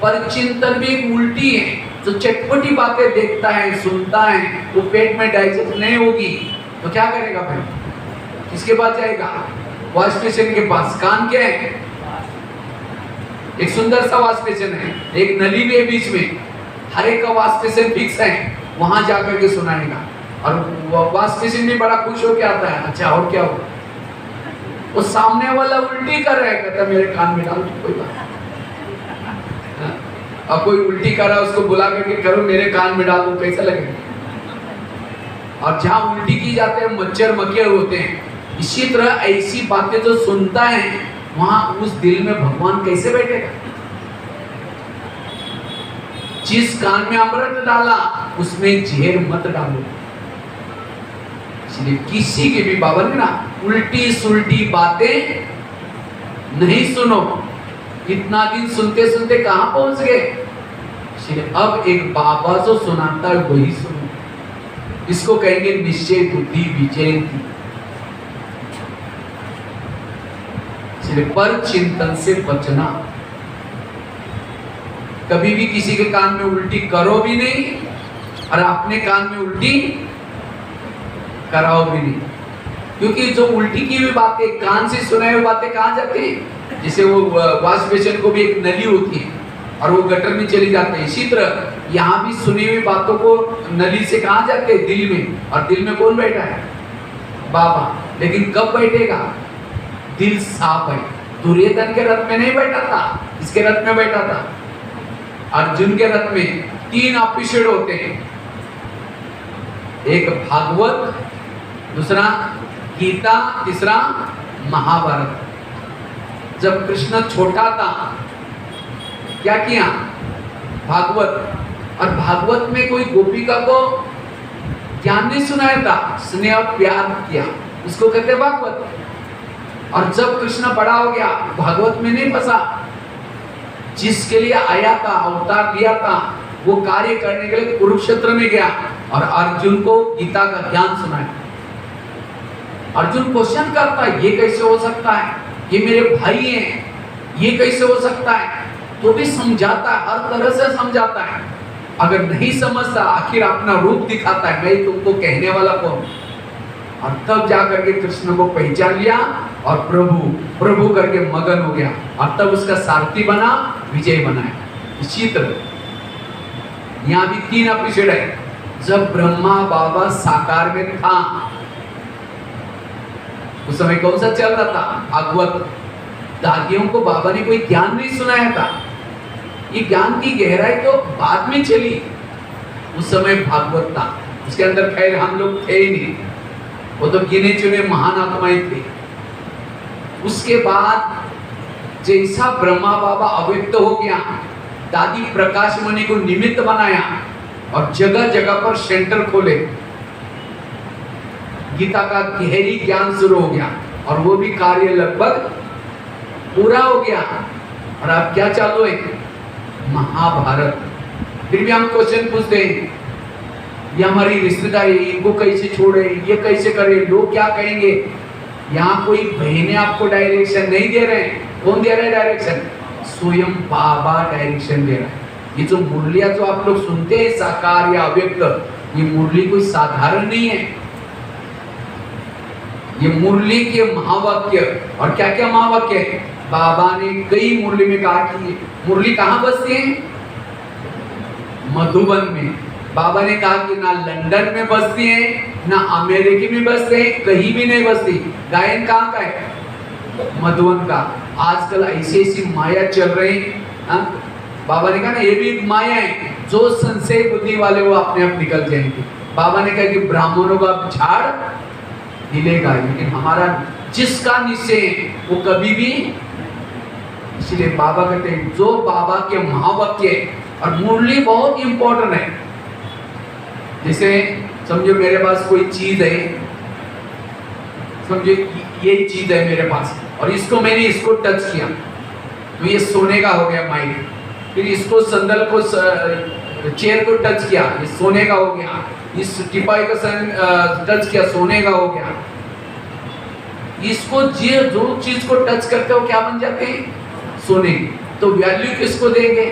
परचिंतन भी एक उल्टी है। जो चटपटी बातें देखता है, सुनता है, वो पेट में डाइजेस्ट नहीं होगी तो क्या करेगा? फिर किसके पास जाएगा? वॉश बेसिन के पास। कान क्या है? एक सुंदर सा वॉश बेसिन है, एक नली भी है बीच में, हर एक का वॉश बेसिन फिक्स है, वहां जाकर के सुनाएगा। और वॉश बेसिन में बड़ा खुश होकर आता है, अच्छा और क्या हो? वो सामने वाला उल्टी कर रहा है, कहता मेरे कान में डाल, कोई बात। अब कोई उल्टी कर रहा है, उसको बुला करके करो मेरे कान में डालो, कैसा लगेगा? और जहां उल्टी की जाते हैं मच्छर मक्खियां होते हैं। इसी तरह ऐसी बातें जो सुनता है वहां उस दिल में भगवान कैसे बैठेगा? जिस कान में अमृत डाला उसमें जहर मत डालो। इसलिए किसी के भी बाबा ने ना उल्टी सुल्टी बातें नहीं सुनो। इतना दिन सुनते सुनते कहां पहुंच गए? इसलिए अब एक बाबा जो सुनाता है वही सुनो। इसको कहेंगे निश्चय बुद्धि विजयंती। इसलिए पर चिंतन से बचना। कभी भी किसी के कान में उल्टी करो भी नहीं और अपने कान में उल्टी कराओ भी नहीं, क्योंकि जो उल्टी की हुई बातें, कान से सुनाई हुई बातें कहां जाती है? जैसे वो वॉश बेसिन को भी एक नली होती है और वो गटर में चली जाती है। इसी तरह यहाँ भी सुनी हुई बातों को नली से कहां जाते हैं? दिल में। और दिल में कौन बैठा है? बाबा। लेकिन कब बैठेगा? दिल साफ है। दुर्योधन के रथ में नहीं बैठा था, इसके रथ में बैठा था। अर्जुन के रथ में 3 एपिसोड होते हैं, एक भागवत, दूसरा गीता, तीसरा महाभारत। जब कृष्ण छोटा था क्या किया? भागवत। और भागवत में कोई गोपिका को ज्ञान नहीं सुनाया था, स्नेह और प्यार किया, उसको कहते भागवत। और जब कृष्ण बड़ा हो गया भागवत में नहीं फंसा, जिसके लिए आया था, अवतार लिया था, वो कार्य करने के लिए कुरुक्षेत्र में गया और अर्जुन को गीता का ज्ञान सुनाया। अर्जुन क्वेश्चन करता है, ये कैसे हो सकता है? ये मेरे भाई हैं, ये कैसे हो सकता है? तो भी समझाता है, हर तरह से समझाता है। अगर नहीं समझता आखिर अपना रूप दिखाता है, मैं तुमको कहने वाला कौन? और तब जाकर के कृष्ण को पहचान लिया और प्रभु प्रभु करके मगन हो गया और तब उसका सारथी बना, विजय बनाया। इसी तरह यहाँ भी 3 एपिसोड है। जब ब्रह्मा बाबा साकार में था उस समय कौन सा चल रहा था? भागवत। दादियों को बाबा ने कोई ज्ञान नहीं सुनाया था, ये ज्ञान की गहराई तो बाद में चली। उस समय भागवत था, उसके अंदर खैर हम लोग थे ही नहीं, वो तो गिने चुने महान आत्माएं थे। उसके बाद जैसा ब्रह्मा बाबा अव्यक्त हो गया, दादी प्रकाश मणि को निमित्त बनाया और जगह जगह पर सेंटर खोले, गीता का गहरी ज्ञान शुरू हो गया और वो भी कार्य लगभग पूरा हो गया। और अब क्या चालू है? महाभारत। फिर भी हम क्वेश्चन पूछते हैं, ये हमारी रिश्तेदारी, इनको कैसे छोड़े, ये कैसे करें, लोग क्या कहेंगे? यहाँ कोई बहनें आपको डायरेक्शन नहीं दे रहे हैं। कौन दे रहा है डायरेक्शन? स्वयं बाबा डायरेक्शन दे रहा है। ये जो मुरलियां जो आप लोग सुनते हैं साकार या अव्यक्त, ये मुरली कोई साधारण नहीं है। ये मुरली के महावाक्य, और क्या क्या महावाक्य है? बाबा ने कई मुरली में कहा कि मुरली कहाँ बसती है? मधुबन में। बाबा ने कहा कि ना लंदन में बसती है, ना अमेरिका में बसते हैं, कहीं भी नहीं बसती। गायन कहाँ का है? मधुबन का। आजकल ऐसी ऐसी माया चल रही है। बाबा ने कहा ना ये भी एक माया है, जो संशय बुद्धि वाले वो अपने आप निकल जाएंगे। बाबा ने कहा कि ब्राह्मणों का झाड़ हिलेगा, लेकिन हमारा जिसका निश्चय है वो कभी भी। इसलिए बाबा कहते हैं जो बाबा के महावाक्य है, और मुरली बहुत इंपॉर्टेंट है। जैसे समझो मेरे पास कोई चीज है, समझो ये चीज है मेरे पास और इसको मैंने इसको टच किया, तो ये सोने का हो गया माइक। फिर इसको संदल को चेयर को टच किया, ये सोने का हो गया। इस टिपाई का टच किया, सोने का हो गया। इसको जो चीज को टच करते हो क्या बन जाते हैं? सोने की। तो वैल्यू किसको देंगे?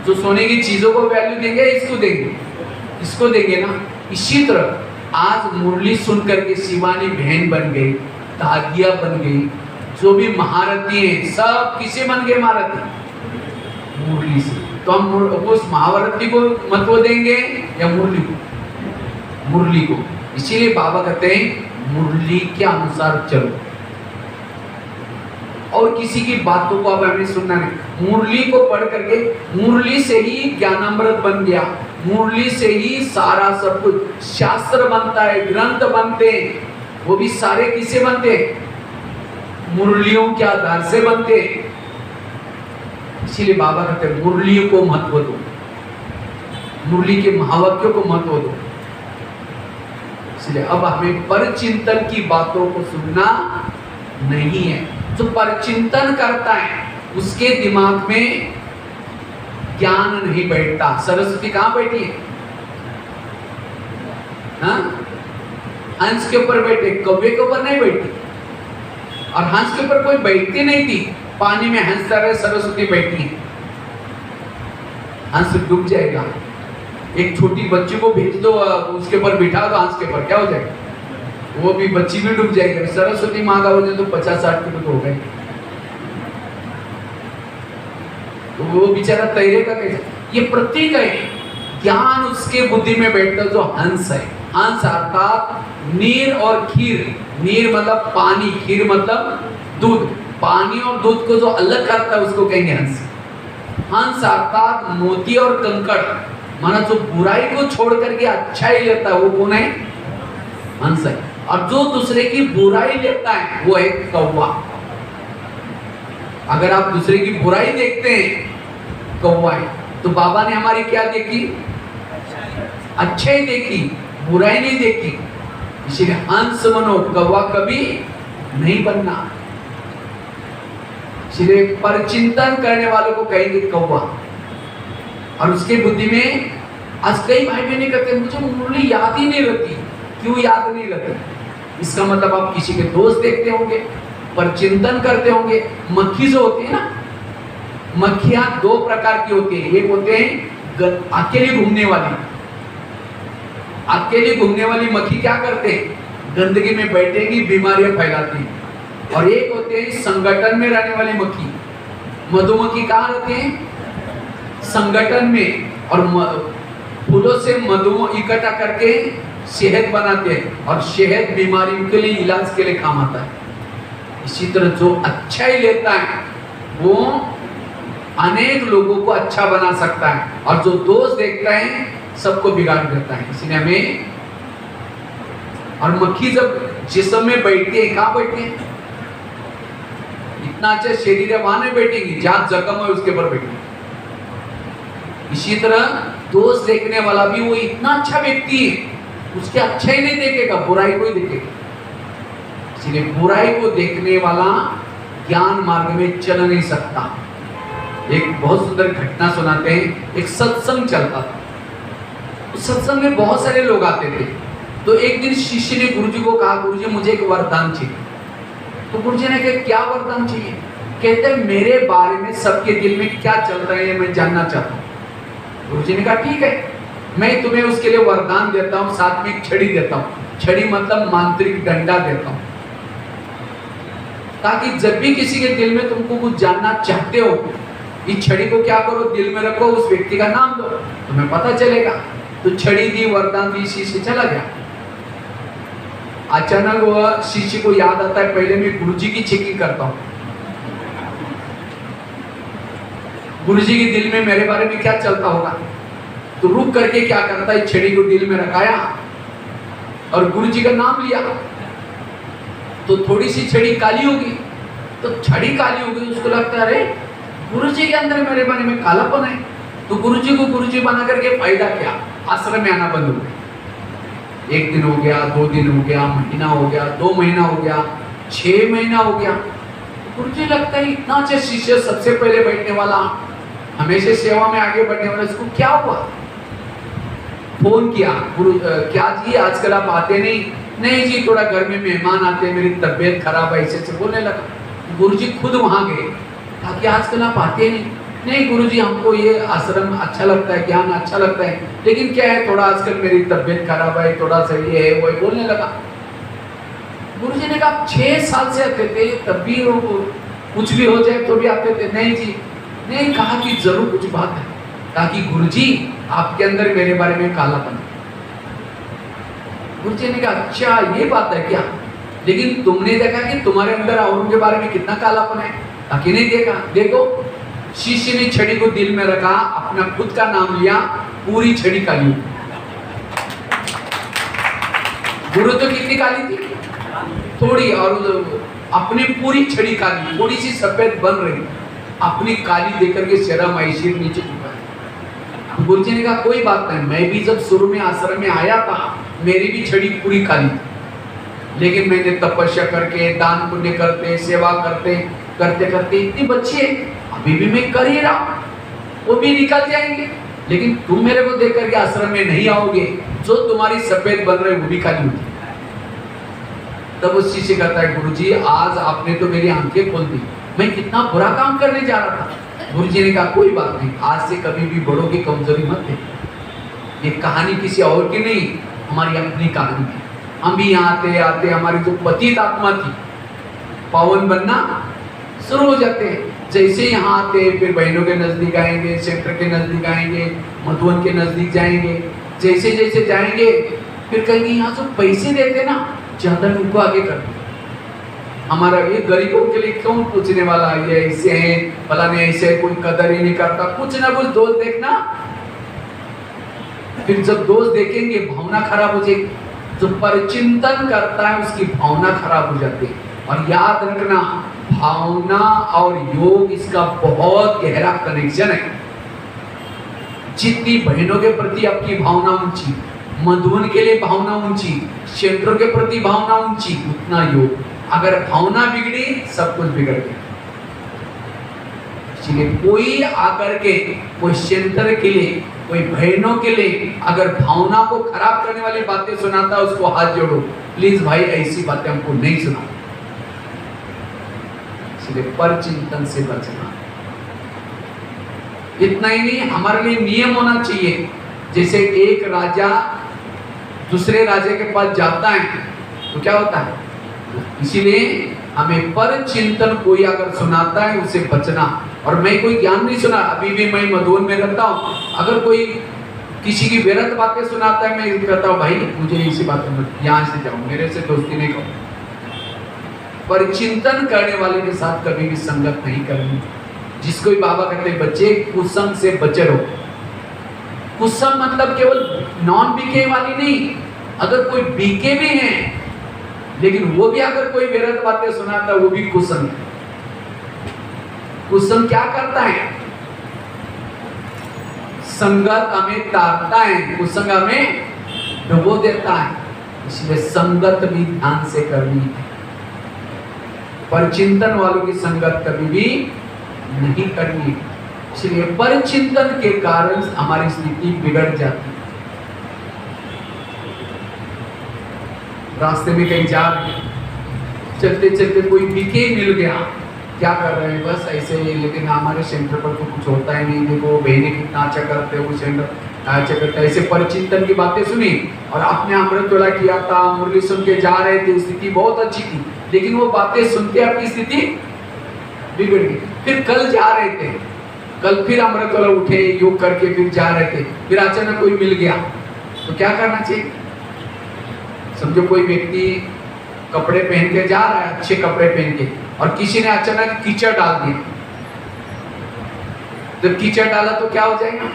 जो सोने की चीजों को वैल्यू देंगे, इसको देंगे, इसको देंगे ना। इसी तरह आज मुरली सुन करके शिवानी बहन बन गई, दादिया बन गई, जो भी महारथी हैं सब किसे बन गए महारथी? मुरली से। तो हम उस महारथी को महत्व देंगे या मुरली को? मुरली को। इसीलिए बाबा कहते हैं मुरली के अनुसार चलो, और किसी की बातों को अब हमें सुनना नहीं। मुरली को पढ़ करके, मुरली से ही ज्ञानामृत बन गया, मुरली से ही सारा सब कुछ शास्त्र बनता है, ग्रंथ बनते हैं। वो भी सारे किसे बनते हैं? मुरलियों के आधार से बनते हैं। इसीलिए बाबा कहते हैं मुरलियों को महत्व दो, मुरली के महावाक्यों को महत्व दो। इसलिए अब हमें परचिंतन की बातों को सुनना नहीं है। जो परचिंतन करता है उसके दिमाग में ज्ञान नहीं बैठता। सरस्वती कहाँ बैठी है? हाँ? हंस के ऊपर बैठे, कौवे के ऊपर नहीं बैठी। और हंस के ऊपर कोई बैठती नहीं थी, पानी में हंस रहे, सरस्वती बैठी है। हंस डूब जाएगा। एक छोटी बच्ची को भेज दो, उसके ऊपर बिठा दो हंस के ऊपर, क्या हो जाएगा? वो भी बच्ची भी डूब जाएगी। सरस्वती माँ का वजन तो 50-60 किलो हो गए, तो वो बेचारा तैरेगा कैसे? ये प्रतीक है, ज्ञान उसके बुद्धि में बैठता जो हंस है। हंस अर्थात नीर और खीर। नीर मतलब पानी, खीर मतलब दूध। पानी और दूध को जो अलग करता है उसको कहेंगे हंस। हंस अर्थात मोती और कंकड़, माना जो बुराई को छोड़ करके अच्छाई लेता है वो कौन है? हंस है। और जो दूसरे की बुराई लेता है वो है कौवा। अगर आप दूसरे की बुराई देखते हैं कौवा है। तो बाबा ने हमारी क्या देखी? अच्छाई देखी, बुराई नहीं देखी। इसीलिए हंस बनो, कौवा कभी नहीं बनना। इसलिए परचिंतन करने वालों को कहेंगे कौवा। और उसके बुद्धि में आज कई भाई बहनें कहते हैं मुझे मुरली याद ही नहीं रहती। क्यों याद नहीं रहती? इसका मतलब आप किसी के दोस्त देखते होंगे, परचिंतन करते होंगे। मक्खी जो होती है ना, मक्खियां 2 प्रकार की होती है। एक होते हैं अकेली घूमने वाली। अकेली घूमने वाली मक्खी क्या करते हैं? गंदगी में बैठेगी, बीमारियां फैलाती है। और एक होते हैं संगठन में रहने वाली मक्खी। मधुमक्खी कहाँ रहती है? संगठन में। और फूलों से मधु इकट्ठा करके शहद बनाते हैं, और शहद बीमारियों के लिए, इलाज के लिए काम आता है। इसी तरह जो अच्छाई लेता है वो अनेक लोगों को अच्छा बना सकता है, और जो दोष देखता है सबको बिगाड़ देता है। इसलिए हमें, और मक्खी जब जिस्म में बैठती है, कहाँ बैठती है? इतना अच्छा शरीर है वहां नहीं बैठेगी, जहां जख्म है उसके ऊपर बैठेगी। इसी तरह दोष देखने वाला भी वो इतना अच्छा व्यक्ति है, उसके अच्छा ही नहीं देखेगा, बुराई को ही देखेगा। इसलिए बुराई को देखने वाला ज्ञान मार्ग में चल नहीं सकता। एक बहुत सुंदर घटना सुनाते हैं। एक सत्संग चलता था, उस सत्संग में बहुत सारे लोग आते थे। तो एक दिन शिष्य ने गुरुजी को कहा, गुरुजी मुझे एक वरदान चाहिए। तो गुरुजी ने कहा क्या वरदान चाहिए? कहते मेरे बारे में सबके दिल में क्या चल रहा है मैं जानना चाहता हूँ। गुरुजी ने कहा ठीक है, मैं तुम्हें उसके लिए वरदान देता हूँ, साथ में एक छड़ी देता हूँ। छड़ी मतलब मांत्रिक डंडा देता हूँ, ताकि जब भी किसी के दिल में तुमको कुछ जानना चाहते हो, इस छड़ी को क्या करो, दिल में रखो, उस व्यक्ति का नाम दो, तुम्हें पता चलेगा। तो छड़ी दी, वरदान दी, शिष्य चला गया। अचानक वह शिष्य को याद आता है, पहले मैं गुरुजी की चेकिंग करता हूँ, गुरुजी के दिल में मेरे बारे में क्या चलता होगा। तो रुक करके क्या करता है, छड़ी को दिल में रखाया और गुरुजी का नाम लिया। तो थोड़ी सी छड़ी काली होगी, तो छड़ी काली होगी, उसको लगता है अरे गुरुजी के अंदर मेरे बारे में कालापन है। तो गुरुजी को गुरुजी बना करके फायदा क्या, आश्रम में आना बंद हो गया। 1 दिन हो गया, 2 दिन हो गया, महीना हो गया, 2 महीना हो गया, 6 महीना हो गया। गुरुजी लगता है इतना अच्छा शिष्य, सबसे पहले बैठने वाला, हमेशा सेवा में आगे बढ़ने वाला, इसको क्या हुआ? फोन किया, गुरु क्या जी आजकल आप आते नहीं? नहीं जी थोड़ा घर में मेहमान आते हैं, मेरी तबीयत खराब है, ऐसे बोलने लगा। गुरुजी खुद वहां गए, ताकि आजकल आप आते नहीं? नहीं गुरुजी हमको ये आश्रम अच्छा लगता है, ज्ञान अच्छा लगता है, लेकिन क्या है थोड़ा आजकल मेरी तबीयत खराब है, थोड़ा सा ये है वो है, बोलने लगा। गुरुजी ने कहा 6 साल से आते थे, तब भी कुछ भी हो जाए तो भी आते थे? नहीं जी। नहीं, कहा कि जरूर कुछ बात है, ताकि गुरुजी आपके अंदर मेरे बारे में कालापन। गुरुजी ने कहा अच्छा ये बात है क्या, लेकिन तुमने देखा कि तुम्हारे अंदर औरों के बारे में कितना कालापन है? ताकि नहीं देखा। देखो शिष्य ने छड़ी को दिल में रखा, अपना खुद का नाम लिया, पूरी छड़ी काली। गुरु तो कितनी काली थी? थोड़ी, और अपनी पूरी छड़ी काली, थोड़ी सी सफेद बन रही, अपनी काली देकर के शर्म ऐसी नीचे झुका है। गुरुजी ने कहा कोई बात नहीं, मैं भी जब शुरू में आश्रम में आया था मेरी भी छड़ी पूरी काली थी, लेकिन मैंने तपस्या करके दान पुण्य करते सेवा करते करते करते इतनी बच्चे अभी भी मैं कर ही रहा हूं, वो भी निकल जाएंगे, लेकिन तुम मेरे को देख करके आश्रम में नहीं आओगे, जो तुम्हारी सफेद बन रही वो भी काली होती। तब उस शिष्य कहता है गुरुजी आज आपने तो मेरी आंखें खोल दी, मैं कितना बुरा काम करने जा रहा था। गुरुजी ने कहा कोई बात नहीं, आज से कभी भी बड़ों की कमजोरी मत देखो, ये कहानी किसी और की नहीं, हमारी अपनी कहानी है। हम भी यहाँ आते आते हमारी जो पतित आत्मा थी पावन बनना शुरू हो जाते हैं। जैसे यहाँ आते फिर बहनों के नजदीक आएंगे, सेक्टर के नजदीक आएंगे, मधुवन के नजदीक जाएंगे, जैसे जैसे जाएंगे फिर कहेंगे यहाँ जो पैसे देते ना ज्यादा उनको आगे कर दो, हमारा ये गरीबों के लिए क्यों पूछने वाला, ये ऐसे है फलाने ऐसे है, कोई कदर ही नहीं करता, कुछ ना कुछ दोष देखना। फिर जब दोष देखेंगे भावना खराब हो जाएगी, जो परचिंतन करता है उसकी भावना खराब हो जाती है। और याद रखना भावना और योग इसका बहुत गहरा कनेक्शन है। जितनी बहनों के प्रति आपकी भावना ऊंची, मधुवन के लिए भावना ऊंची, सेंटरों के प्रति भावना ऊंची, उतना योग। अगर भावना बिगड़ी सब कुछ बिगड़ गया। इसलिए कोई आकर के कोई सेंटर के लिए कोई बहनों के लिए अगर भावना को खराब करने वाली बातें सुनाता है उसको हाथ जोड़ो, प्लीज भाई ऐसी बातें हमको नहीं सुना। इसलिए पर चिंतन से बचना। इतना ही नहीं, हमारे लिए नियम होना चाहिए। जैसे एक राजा दूसरे राजा के पास जाता है तो क्या होता है, इसीलिए हमें पर चिंतन कोई अगर सुनाता है उसे बचना। और मैं कोई ज्ञान नहीं सुना, अभी भी मैं मधुवन में रहता हूँ, अगर कोई किसी की व्यर्थ बातें सुनाता है मैं कहता हूँ भाई मुझे इसी बात में यहाँ से जाओ, मेरे से दोस्ती नहीं करो। पर चिंतन करने वाले के साथ कभी भी संगत नहीं करनी। जिसको भी बाबा कहते हैं बच्चे कुसंग से बचे रहो। कुसंग मतलब केवल नॉन बीके वाली नहीं, अगर कोई बीके भी हैं लेकिन वो भी अगर कोई व्यर्थ बातें सुनाता है वो भी कुसंग है। कुसंग क्या करता है, संगत हमें तारता है, कुसंग हमें डुबो देता है। इसलिए संगत भी ध्यान से करनी है। पर चिंतन वालों की संगत कभी भी नहीं करनी है। इसलिए पर चिंतन के कारण हमारी स्थिति बिगड़ जाती है। रास्ते में कहीं जा रहे, चलते चलते कोई बीके मिल गया, क्या कर रहे हैं बस ऐसे ही, लेकिन हमारे सेंटर पर तो कुछ होता ही नहीं। देखो बहने कितना अच्छा करते हैं, वो सेंटर अच्छा करता है। ऐसे परिचिंतन की बातें सुनी और आपने अमृतवेला किया था, मुरली सुन के जा रहे थे, स्थिति बहुत अच्छी थी, लेकिन वो बातें सुनते आपकी स्थिति बिगड़ गई। फिर कल जा रहे थे, कल फिर अमृतवेला उठे, योग करके फिर जा रहे थे, फिर अचानक कोई मिल गया तो क्या करना चाहिए। समझो कोई व्यक्ति कपड़े पहन के जा रहा है, अच्छे कपड़े पहन के, और किसी ने अचानक कीचड़ डाल दिया। जब कीचड़ डाला तो क्या हो जाएगा,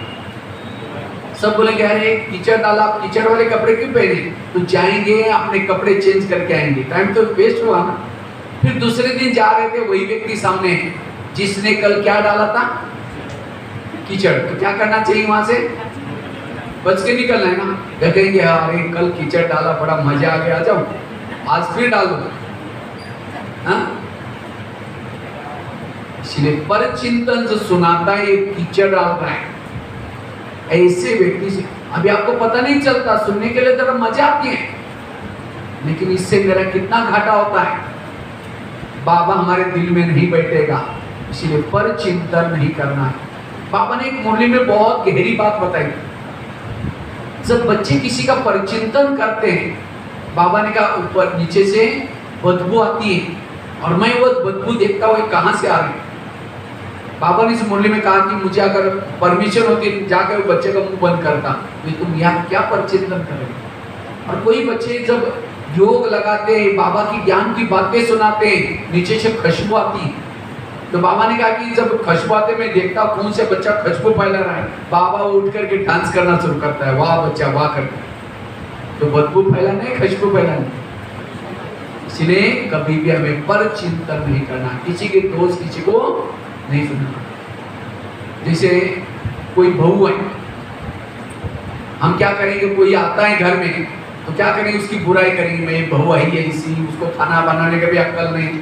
सब बोलेंगे अरे कीचड़ डाला, आप कीचड़ वाले कपड़े क्यों पहने। तो जाएंगे अपने कपड़े चेंज करके आएंगे, टाइम तो वेस्ट हुआ ना। फिर दूसरे दिन जा रहे थे, वही व्यक्ति सामने है जिसने कल क्या डाला था, कीचड़। तो क्या करना चाहिए, वहां से बच के निकलना है ना। कहेंगे अरे कल कीचड़ डाला, बड़ा मजा आ गया, आ जाओ आज फिर डाल दो। हाँ? इसलिए पर चिंतन जो सुनाता है ये कीचड़ डालता है। ऐसे व्यक्ति से अभी आपको पता नहीं चलता, सुनने के लिए जरा मजा आती है, लेकिन इससे मेरा कितना घाटा होता है। बाबा हमारे दिल में नहीं बैठेगा, इसलिए पर चिंतन नहीं करना है। बाबा ने एक मुरली में बहुत गहरी बात बताई। जब बच्चे किसी का परिचिंतन करते हैं, बाबा ने कहा ऊपर नीचे से बदबू आती है और मैं वो बदबू देखता हुआ कहां से आ रही है। बाबा ने इस मुरली में कहा कि मुझे अगर परमिशन होती जाकर वो बच्चे का मुंह बंद करता, तो तुम यहाँ क्या परिचिंतन कर रहे हो। और कोई बच्चे जब योग लगाते हैं, बाबा की ज्ञान की बातें सुनाते हैं, नीचे से खुशबू आती है, तो बाबा ने कहा कि जब खुशबू आते मैं देखता हूँ कौन से बच्चा खुशबू फैला रहा है, बाबा उठ करके डांस करना शुरू करता है, वाह बच्चा वाह करके। तो बदबू फैलाना है, खुशबू फैलाना। इसलिए कभी भी हमें पर चिंतन नहीं करना, किसी के दोस्त किसी को नहीं सुनना। जैसे कोई बहू है, हम क्या करेंगे, कोई आता है घर में तो क्या करेंगे, उसकी बुराई करेंगे, मैं बहू आई है इसी, उसको खाना बनाने का भी अक्ल नहीं।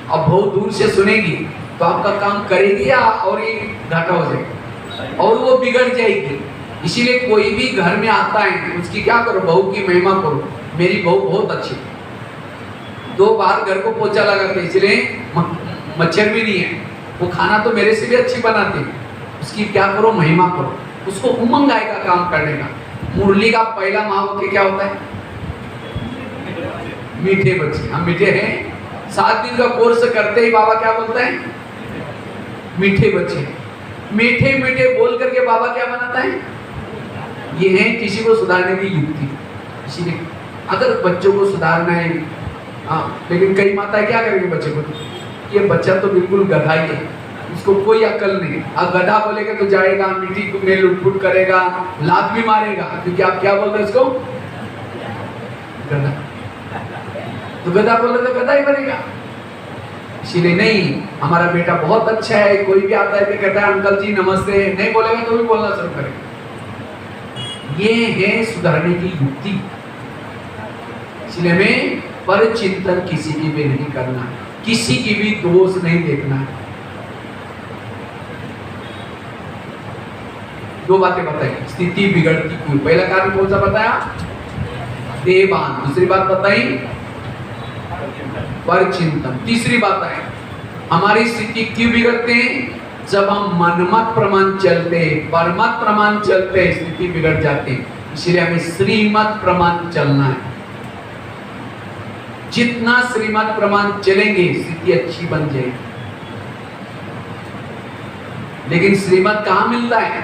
अब बहू दूर से सुनेगी तो आपका काम करेगी या और ये घाटा हो जाएगा और वो बिगड़ जाएगी। इसीलिए कोई भी घर में आता है उसकी क्या करो, बहू की महिमा करो, मेरी बहू बहुत अच्छी, 2 बार घर को पोछा लगाते, इसलिए मच्छर भी नहीं है, वो खाना तो मेरे से भी अच्छी बनाती है, उसकी क्या करो, महिमा करो, उसको उमंग आएगा काम करने का। मुरली का पहला महावाक्य क्या होता है, मीठे बच्चे। हम मीठे हैं, 7 दिन का कोर्स करते ही बाबा क्या बोलता है, मीठे बच्चे। मीठे मीठे बोल करके बाबा क्या बनाता है, ये है किसी को सुधारने की युक्ति। इसीलिए अगर बच्चों को सुधारना है, लेकिन कई माताएं क्या करेंगे बच्चे को, ये बच्चा तो बिल्कुल गधा ही है, उसको कोई अकल नहीं। अब गधा बोलेगा तो जाएगा मिट्टी में लुटपुट करेगा, लात भी मारेगा, क्योंकि आप क्या बोल रहे हैं उसको, गधा। तो गधा बोले तो गधा ही बनेगा। इसीलिए नहीं, हमारा बेटा बहुत अच्छा है, कोई भी आता है तो कहता है अंकल जी नमस्ते, नहीं बोलेगा तो भी बोलना शुरू करेगा। ये है सुधारने की युक्ति। इसलिए हमें पर चिंतन किसी की भी नहीं करना, किसी की भी दोष नहीं देखना है। 2 बातें बताई, स्थिति बिगड़ती क्यों, पहला कारण कौन सा बताया, देवान, दूसरी बात बताई पर चिंतन, तीसरी बात है हमारी स्थिति क्यों बिगड़ते हैं, जब हम मनमत प्रमाण चलते हैं, परमत प्रमाण चलते हैं, स्थिति बिगड़ जाती है। इसलिए हमें श्रीमत प्रमाण चलना है। जितना श्रीमत प्रमाण चलेंगे स्थिति अच्छी बन जाएगी। लेकिन श्रीमत कहां मिलता है,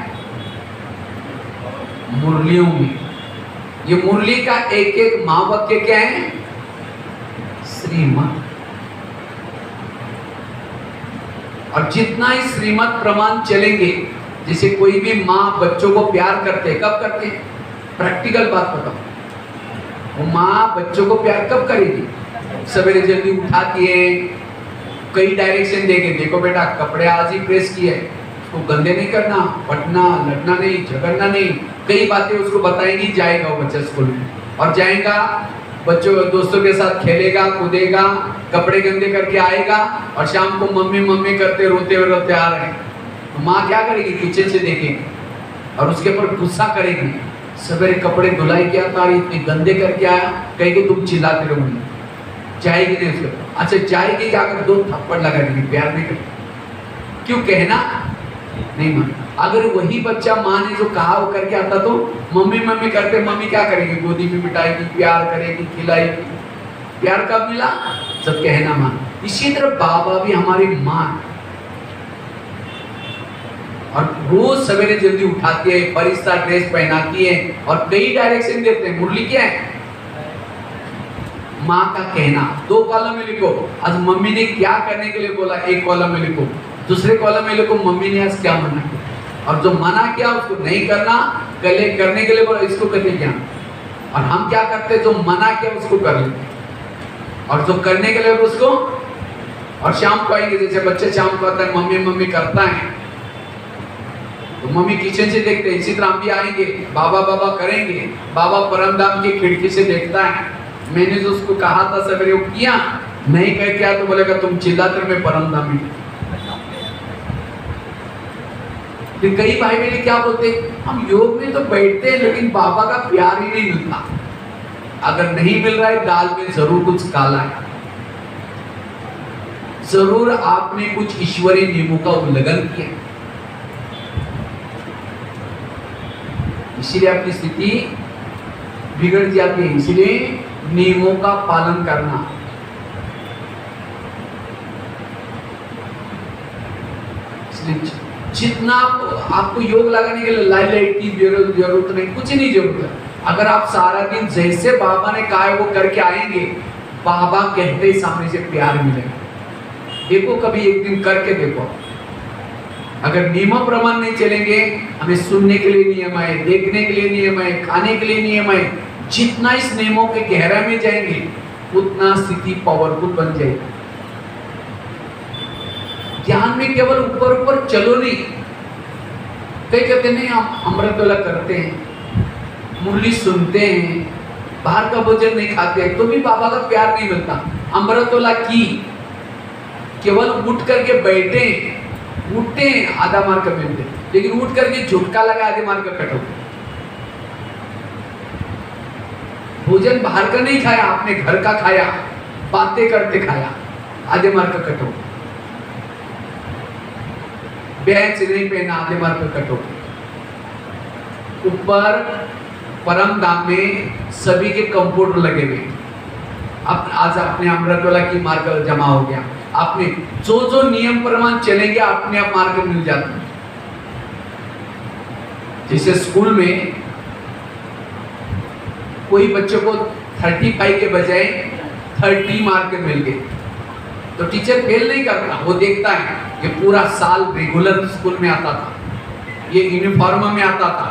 मुरलियों में। ये मुरली का एक एक महावाक्य क्या है, श्रीमत। और जितना ही श्रीमत प्रमाण चलेंगे, जैसे कोई भी माँ बच्चों को प्यार करते हैं, कब करते हैं, प्रैक्टिकल बात बताओ, वो माँ बच्चों को प्यार कब करेगी, सवेरे जल्दी उठाती है, कई डायरेक्शन देके, देखो बेटा कपड़े आज ही प्रेस किए, उसको गंदे नहीं करना, पटना लड़ना नहीं, झगड़ना नहीं, कई बातें उसको बताएंगी, जाएगा वो बच्चा स्कूल में और जाएगा, बच्चों दोस्तों के साथ खेलेगा कूदेगा, कपड़े गंदे करके आएगा और शाम को मम्मी मम्मी करते रोते रोते आ रहे हैं। तो माँ क्या करेगी, किचन से देखेगी और उसके ऊपर गुस्सा करेगी, सवेरे कपड़े धुलाई किया था इतने गंदे करके आया, कहेगी तुम चिल्लाते रहोगी, जाएगी नहीं उसको, अच्छा जाएगी जाकर 2 थप्पड़ लगा देगी, प्यार नहीं करेगी, क्यों, कहना नहीं मान। अगर वही बच्चा माँ ने जो कहा वो करके आता तो मम्मी मम्मी करते, मम्मी क्या करेगी, गोदी में बिठाएगी, प्यार करेगी, खिलाएगी। प्यार कब मिला, जब कहना मान। इसी तरह बाबा भी हमारी माँ और रोज सवेरे जल्दी उठाती है, फरिश्ता ड्रेस पहनाती है और कई डायरेक्शन देते हैं। मुरली क्या है, माँ का कहना। 2 कॉलम में लिखो, आज मम्मी ने क्या करने के लिए बोला, 1 कॉलम में लिखो, दूसरे कॉलम में लिखो मम्मी ने आज क्या मना किया, और जो मना किया उसको नहीं करना, कल करने के लिए बोला इसको करने क्या। और हम क्या करते, जो मना किया उसको कर लेते और जो करने के लिए उसको। और शाम को आएंगे, जैसे बच्चे शाम को आता है मम्मी मम्मी करता है तो मम्मी किचन से देखते हैं, इसी तरह हम भी आएंगे, बाबा बाबा करेंगे, बाबा परमधाम की खिड़की से देखता है, मैंने जो उसको कहा था सवेरे वो किया नहीं, कह क्या तो बोलेगा तुम चिल्लाते मैं परमधाम में। फिर कई भाई बहन क्या बोलते, हम योग में तो बैठते हैं लेकिन बाबा का प्यार ही नहीं मिलता। अगर नहीं मिल रहा है, दाल में जरूर कुछ काला है, जरूर आपने कुछ ईश्वरीय नियमों का उल्लंघन किया, इसलिए अपनी स्थिति बिगड़ जाती है। इसलिए नियमों का पालन करना। इसलिए जितना आपको योग लगाने के लिए लाइट की जरूरत नहीं, कुछ नहीं जरूरत है। अगर आप सारा दिन जैसे बाबा ने कहा है वो करके आएंगे, बाबा कहते ही सामने से प्यार मिलेगा। देखो, कभी एक दिन करके देखो। अगर नियम प्रमाण नहीं चलेंगे, हमें सुनने के लिए नियम है, देखने के लिए नियम है, खाने के लिए नियम है, जितना इस नियमों के गहराई में जाएंगे उतना स्थिति पावरफुल बन जाएगी। ज्ञान में केवल ऊपर ऊपर चलो नहीं। कई कहते नहीं, हम अमृतवेला करते हैं, मुरली सुनते हैं, बाहर का भोजन नहीं खाते हैं, तो भी बाबा का प्यार नहीं मिलता। अमृतवेला की केवल उठ करके बैठे, उठते हैं आधा मार का मिलते, लेकिन उठ करके झुटका लगा आधे मार का कटो। भोजन बाहर का नहीं खाया, आपने घर का खाया, बातें करते खाया, आधे मार का कटो। बेंच नहीं पहना, आधे मार का कटो। ऊपर परम धाम में सभी के कंप्यूटर लगे हुए। अब आज अपने अमृतवेला की मार्क जमा हो गया। आपने जो जो नियम प्रमाण चलेंगे अपने आप मार्क मिल जाते हैं। जैसे स्कूल में कोई बच्चों को 35 के बजाय 30 मार्क मिल गए, तो टीचर फेल नहीं करता, वो देखता है कि पूरा साल रेगुलर स्कूल में आता था, ये यूनिफॉर्म में आता था,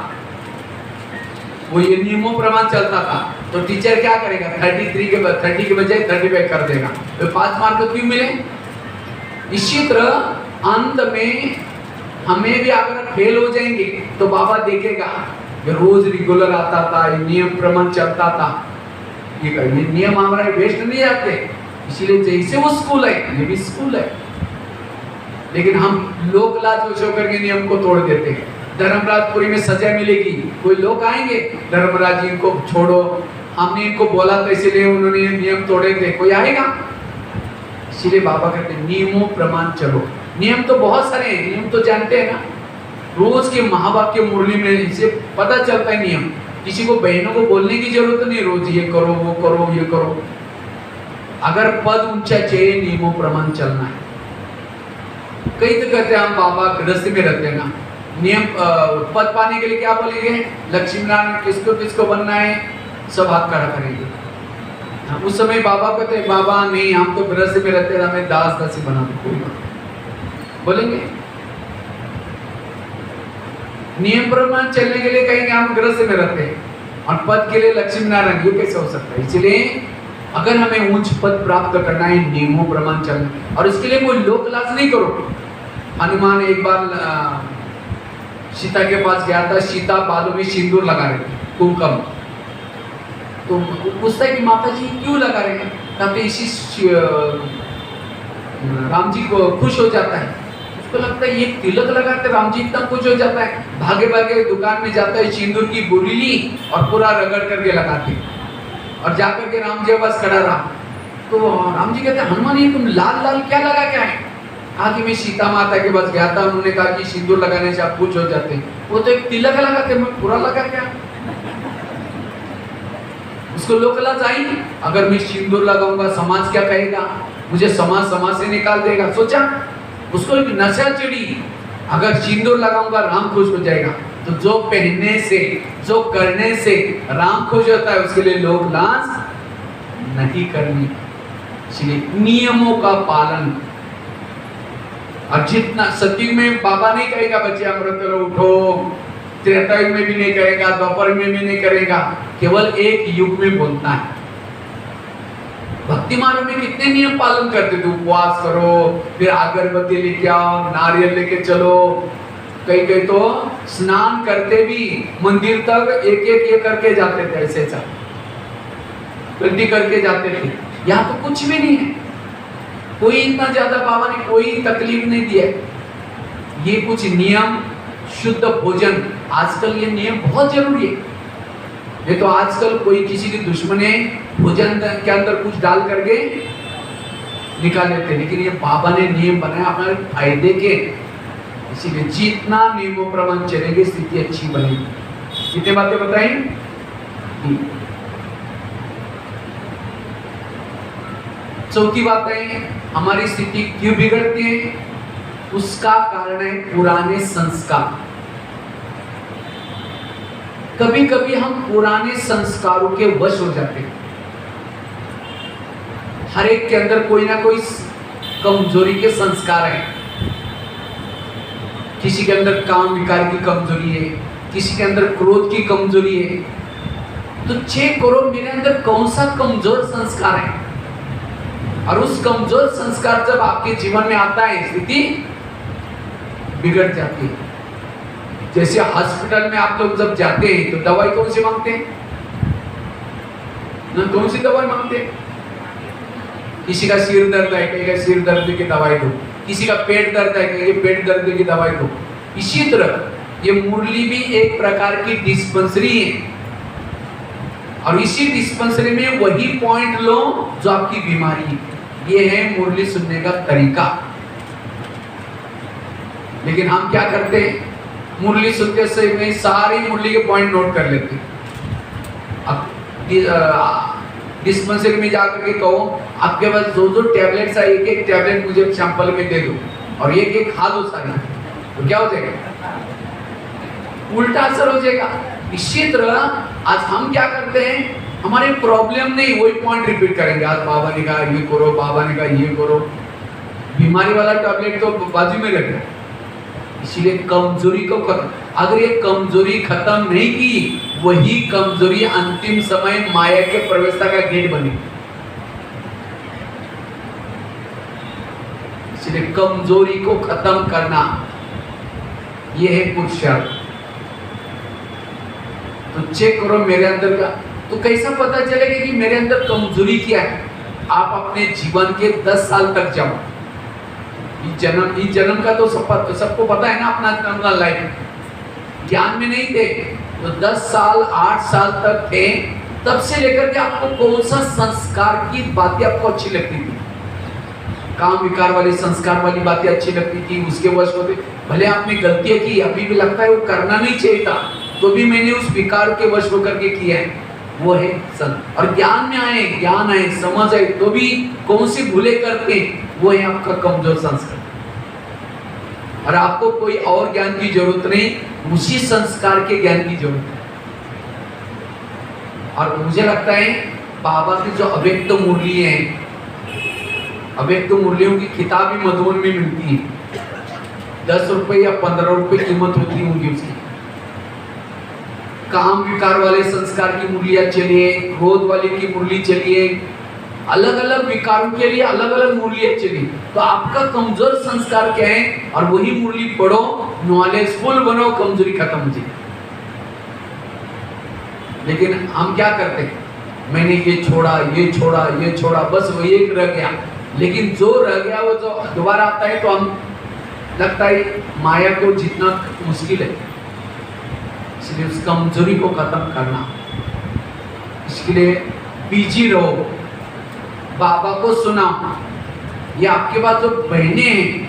वो ये नियमों प्रमाण चलता था, तो टीचर क्या करेगा, 30 के बजाय 35 कर देगा। तो 5 मार्क क्यों मिले? इसी तरह अंत में हमें भी अगर फेल हो जाएंगे तो बाबा देखेगा कि रोज रेगुलर आता था, ये नियम प्रमाण चलता था, ये नियम हमारा वेस्ट नहीं जाते। इसीलिए जैसे वो स्कूल है, ये भी स्कूल है, लेकिन हम लोक लाज होकर के नियम को तोड़ देते हैं। धर्मराजपुरी में सजा मिलेगी, कोई लोग आएंगे, धर्मराज जी को छोड़ो, हमने इनको बोला था इसलिए उन्होंने नियम तोड़े थे, कोई आएगा? इसलिए बाबा कहते हैं नियमों प्रमाण चलो। नियम तो बहुत सारे हैं, नियम तो जानते हैं ना, रोज के महावाक्य मुरली में इसे पता चलता है नियम। किसी को बहनों को बोलने की जरूरत नहीं, रोज ये करो, वो करो, ये करो। अगर पद ऊंचा चाहिए, नियमों प्रमाण चलना है। कई तो कहते हैं हम बाबा गृहस्थी में रहते हैं ना, नियम पद पाने के लिए क्या बोलेंगे, लक्ष्मी नारायण किसको किसको बनना है, सब हाथ खड़ा करेंगे। उस समय बाबा कहते हैं बाबा नहीं, हम तो गृहस्थी में रहते हैं, हमें दास दासी बना दो, बोलेंगे। नियम प्रमाण चलने के लिए कहेंगे हम गृहस्थी में रहते हैं, और पद के लिए लक्ष्मी नारायण, ये कैसे हो सकता है? इसलिए अगर हमें उच्च पद प्राप्त करना है, नियमों प्रमाण चलना, और इसके लिए कोई लोक लाज नहीं करो। हनुमान एक बार सीता के पास गया था, सीता बालों में सिंदूर लगा रही थी, कुमकुम। तो पूछता है कि माता जी क्यों लगा रहे हैं? कहते इसी राम जी को खुश हो जाता है। उसको लगता है ये तिलक लगाते राम जी इतना खुश हो जाता है, भागे भागे दुकान में जाता है, सिंदूर की बोरी ली और पूरा रगड़ करके लगाते, और जाकर के राम जी के पास खड़ा रहा। तो राम जी कहते हैं हनुमान ये तुम लाल लाल क्या लगा क्या है? कहा कि मैं सीता माता के पास गया था, उन्होंने कहा कि सिंदूर लगाने से आप खुश हो जाते हैं। वो तो एक तिलक लगाते, मैं पूरा लगा क्या? उसको लोक लाज आई, अगर मैं सिंदूर लगाऊंगा समाज क्या कहेगा, मुझे समाज से निकाल देगा। सोचा, उसको एक नशा चढ़ी, अगर सिंदूर लगाऊंगा राम खुश हो जाएगा। तो जो पहनने से, जो करने से राम खुश होता है, उसके लिए लोक लाज नहीं करनी। इसलिए नियमों का पालन। और जितना सत्युग में बाबा नहीं कहेगा बच्चे अमृतवेला उठो, त्रेता युग में भी नहीं करेगा, द्वापर में भी नहीं करेगा, केवल एक युग में बोलता है। भक्ति मार्ग में कितने नियम पालन करते थे, उपवास करो, फिर अगरबत्ती लेके आओ, नारियल लेके चलो, कई कई तो स्नान करते भी मंदिर तक एक एक ये करके जाते थे, ऐसे गलती करके जाते थे। यहाँ तो कुछ भी नहीं है, कोई इतना ज्यादा बाबा ने कोई तकलीफ नहीं दिया। ये कुछ नियम शुद्ध भोजन, आजकल ये नियम बहुत जरूरी है। नहीं तो आजकल कोई किसी की दुश्मन है, भोजन के अंदर कुछ डाल करके निकाल लेते, लेकिन ये बाबा ने नियम बनाया हमारे फायदे के, इसीलिए जितना नियमों प्रमाण चलेंगे स्थिति अच्छी बनेगी। कितने बातें बताई? चौथी बात है, हमारी स्थिति क्यों बिगड़ती है? उसका कारण है पुराने संस्कार। कभी कभी हम पुराने संस्कारों के वश हो जाते हैं। हर एक के अंदर कोई ना कोई कमजोरी के संस्कार हैं। किसी के अंदर काम विकार की कमजोरी है, किसी के अंदर क्रोध की कमजोरी है। तो चेक करो मेरे अंदर कौन सा कमजोर संस्कार है, और उस कमजोर संस्कार जब आपके जीवन में आता है स्थिति बिगड़ जाती है। जैसे हॉस्पिटल में आप लोग जब जाते हैं तो दवाई कौन सी मांगते हैं? ना कौन सी दवाई मांगते हैं? किसी का सिर दर्द है, कहेगा सिर दर्द की दवाई दो। किसी का पेट दर्द है, कहेगा पेट दर्द की दवाई दो। इसी तरह ये मुरली भी एक प्रकार की डिस्पेंसरी है, और इसी डिस्पेंसरी में वही पॉइंट लो जो आपकी बीमारी है। ये है मुरली सुनने का तरीका। लेकिन हम क्या करते हैं? मुरली सुनते समय सारी मुरली के पॉइंट नोट कर लेते हैं। अब डिस्पेंसरी में जाकर के कहो आपके पास जो टैबलेट्स है, एक एक टैबलेट मुझे सैंपल में दे दो और एक एक खा दो सारी, तो क्या हो जाएगा? उल्टा असर हो जाएगा। इसी तरह आज हम क्या करते हैं, हमारे प्रॉब्लम नहीं वही पॉइंट रिपीट करेंगे। आज बाबा ने कहा ये करो, बाबा ने कहा ये करो। बीमारी वाला टैबलेट तो बाजू में रखे। इसीलिए कमजोरी को खत्म, अगर ये कमजोरी खत्म नहीं की, वही कमजोरी अंतिम समय माया के प्रवेशता का गेट बनी। इसलिए कमजोरी को खत्म करना ये है पुरुषार्थ। तो चेक करो मेरे अंदर का, तो कैसा पता चलेगा कि मेरे अंदर कमजोरी क्या है? आप अपने जीवन के 10 साल तक जाओ। इस जन्म का तो सबको पता है ना, अपना लाइफ ज्ञान में नहीं थे तो 10 साल 8 साल तक थे, तब से लेकर के आपको कौन सा संस्कार की बातें आपको अच्छी लगती थी? काम विकार वाली संस्कार वाली बातें अच्छी लगती थी, उसके वश होते। भले आपने गलतियां की, अभी भी लगता है वो करना नहीं चाहिए था, तो भी मैंने उस विकार के वश होकर के किया है, वो है संत। और ज्ञान में आए, ज्ञान आए, समझ आए, तो भी कौन सी भूले करते, वो है आपका कमजोर संस्कार। और आपको कोई और ज्ञान की जरूरत नहीं, उसी संस्कार के ज्ञान की जरूरत है। और मुझे लगता है बाबा की जो अव्यक्त मुरली है, अव्यक्त मुरलियों की किताब भी मधुबन में मिलती है। 10 रुपए या 15 रुपए कीमत होती होगी उसकी। काम विकार वाले संस्कार की मुरलियां चलिए, क्रोध वाले की मुरली चलिए, अलग अलग विकारों के लिए अलग अलग मुरलियां चलिए। तो आपका कमजोर संस्कार क्या है, और वही मुरली पढ़ो, नॉलेजफुल बनो, कमजोरी खत्म हो जाए। लेकिन हम क्या करते हैं, मैंने ये छोड़ा, ये छोड़ा, ये छोड़ा, बस वो एक रह गया। लेकिन जो रह गया वो जो दोबारा आता है, तो हम लगता है माया को जीतना मुश्किल है। इसलिए उस कमजोरी को खत्म करना, इसके लिए बिजी रहो, बाबा को सुनाओ। ये आपके पास जो बहनें हैं